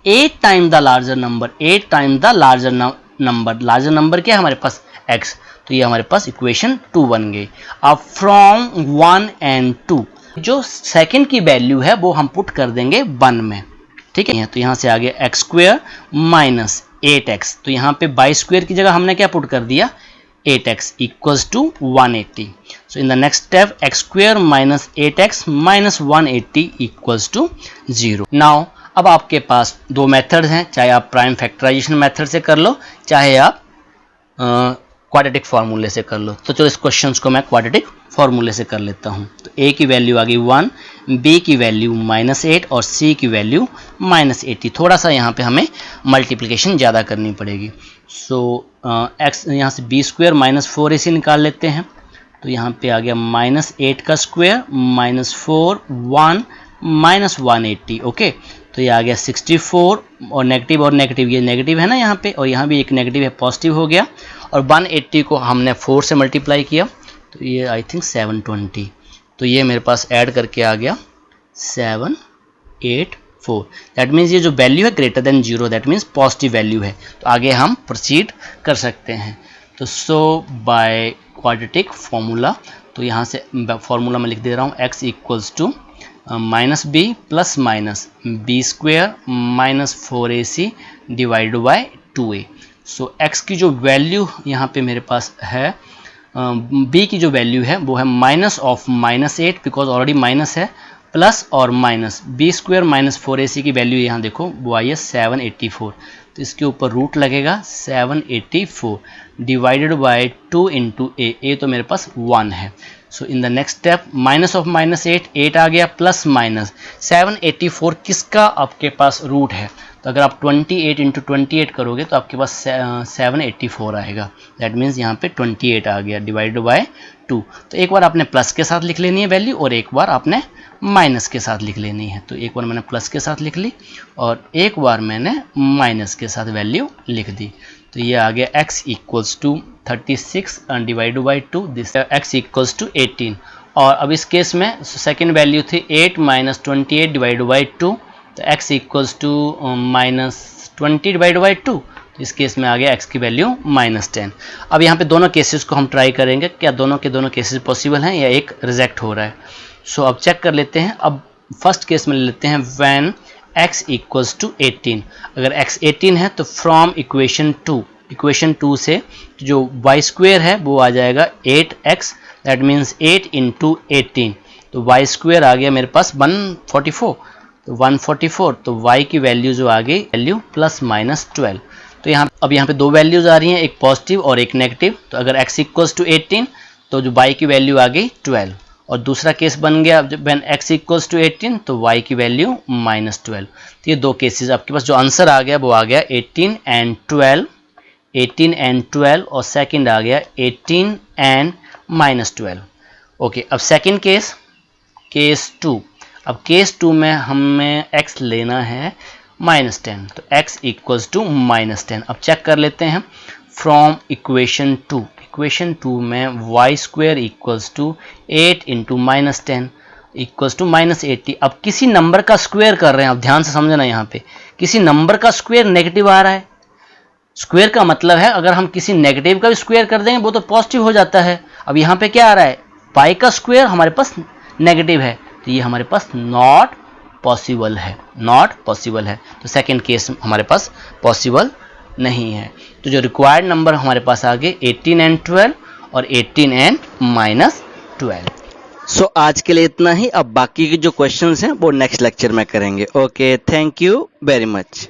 8 time the larger number, 8 time the larger number. Larger number क्या है हमारे पास x, तो ये हमारे पास इक्वेशन 2 बन गई। अब फ्रॉम 1 and 2 जो सेकंड की वैल्यू है वो हम पुट कर देंगे 1 में, ठीक है। तो यहाँ से आ गया एक्स स्क्वायर माइनस 8x, तो यहाँ पे बाई स्क्वायर की जगह हमने क्या पुट कर दिया 8x equals to 180। So in the next step x square minus 8x minus 180 equals to 0। Now अब आपके पास दो मेथड्स हैं, चाहे आप प्राइम फैक्टराइजेशन मेथड से कर लो, चाहे आप क्वाड्रेटिक फार्मूले से कर लो। तो चलो इस क्वेश्चंस को मैं क्वाड्रेटिक फार्मूले से कर लेता हूँ। तो a की वैल्यू आ गई 1, b की वैल्यू -8 और c की वैल्यू -80। थोड़ा सा यहाँ पे हमें मल्टीप्लिकेशन ज़्यादा करनी पड़ेगी। सो x यहाँ से b स्क्वायर माइनस 4ac निकाल लेते हैं, तो यहाँ पे आ गया -8 का स्क्वायर माइनस 4 1 माइनस 180। ओके, तो ये आ गया 64 और नेगेटिव ये नेगेटिव है ना यहाँ पे, और यहाँ भी एक नेगेटिव है, पॉजिटिव हो गया। और 180 को हमने 4 से मल्टीप्लाई किया तो ये आई थिंक 720, तो ये मेरे पास ऐड करके आ गया 784। दैट मीन्स ये जो वैल्यू है greater than 0, that means positive value है। तो आगे हम प्रोसीड कर सकते हैं। तो सो बाय क्वाड्रेटिक फार्मूला, तो यहाँ से फार्मूला मैं लिख दे रहा हूँ, x equals to minus B plus minus B square minus 4ac divide by 2a। So x की जो वैल्यू यहाँ पे मेरे पास है, b की जो वैल्यू है वो है minus of -8 because already minus है, प्लस और minus B square minus 4ac की वैल्यू यहाँ देखो वो आई है 784। तो इसके ऊपर रूट लगेगा 784 डिवाइडेड बाय 2 इंटू ए तो मेरे पास 1 है। So in the next step minus of -8 आ गया, प्लस माइनस 784 किसका आपके पास रूट है, तो अगर आप 28 इंटू 28 करोगे तो आपके पास 784 आएगा। दैट मीन्स यहाँ पे 28 आ गया डिवाइड बाय 2। तो एक बार आपने प्लस के साथ लिख लेनी है वैल्यू और एक बार आपने माइनस के साथ लिख लेनी है। तो एक बार मैंने प्लस के साथ लिख ली और एक बार मैंने माइनस के साथ वैल्यू लिख दी। तो ये आ गया x equals to 36 divide by 2, this x equals to 18। और अब इस केस में सेकेंड वैल्यू थी 8 माइनस 28 डिवाइड बाई 2, तो x equals to -20 divide by 2। तो इस केस में आ गया x की वैल्यू -10। अब यहाँ पे दोनों केसेस को हम ट्राई करेंगे, क्या दोनों के दोनों केसेस पॉसिबल हैं या एक रिजेक्ट हो रहा है। सो अब चेक कर लेते हैं। अब फर्स्ट केस में ले लेते हैं व्हेन x इक्वल्स टू 18। अगर x 18 है तो फ्रॉम इक्वेशन 2 से जो y स्क्वायर है वो आ जाएगा 8x, दैट मीन्स 8 इंटू 18, तो y स्क्वायर आ गया मेरे पास 144, तो 144, तो y की वैल्यू जो आ गई वैल्यू +-12। तो अब यहाँ पे दो वैल्यूज आ रही हैं, एक पॉजिटिव और एक नेगेटिव। तो अगर x इक्वल्स टू 18 तो जो y की वैल्यू आ गई 12, और दूसरा केस बन गया व्हेन x इक्वल्स टू 18 तो y की वैल्यू -12। तो ये दो केसेस आपके पास जो आंसर आ गया वो आ गया 18 and 12 और सेकंड आ गया 18 and -12। ओके, अब सेकंड केस 2। अब केस 2 में हमें x लेना है -10, तो x इक्वल्स टू -10। अब चेक कर लेते हैं फ्रॉम इक्वेशन 2 में y square equals to 8 into -10 equals to -80। अब किसी नंबर का स्क्वायर कर रहे हैं, अब ध्यान से समझना, यहाँ पे किसी नंबर का स्क्वायर नेगेटिव आ रहा है। स्क्वायर का मतलब है अगर हम किसी नेगेटिव का भी स्क्वायर कर देंगे वो तो पॉजिटिव हो जाता है। अब यहाँ पे क्या आ रहा है, पाई का स्क्वायर हमारे पास नेगेटिव है, तो ये हमारे पास नॉट पॉसिबल है। तो सेकंड केस हमारे पास पॉसिबल नहीं है। तो जो रिक्वायर्ड नंबर हमारे पास आ गए 18 and 12 और 18 and -12। सो आज के लिए इतना ही। अब बाकी के जो क्वेश्चंस हैं वो नेक्स्ट लेक्चर में करेंगे। Okay, thank you very much.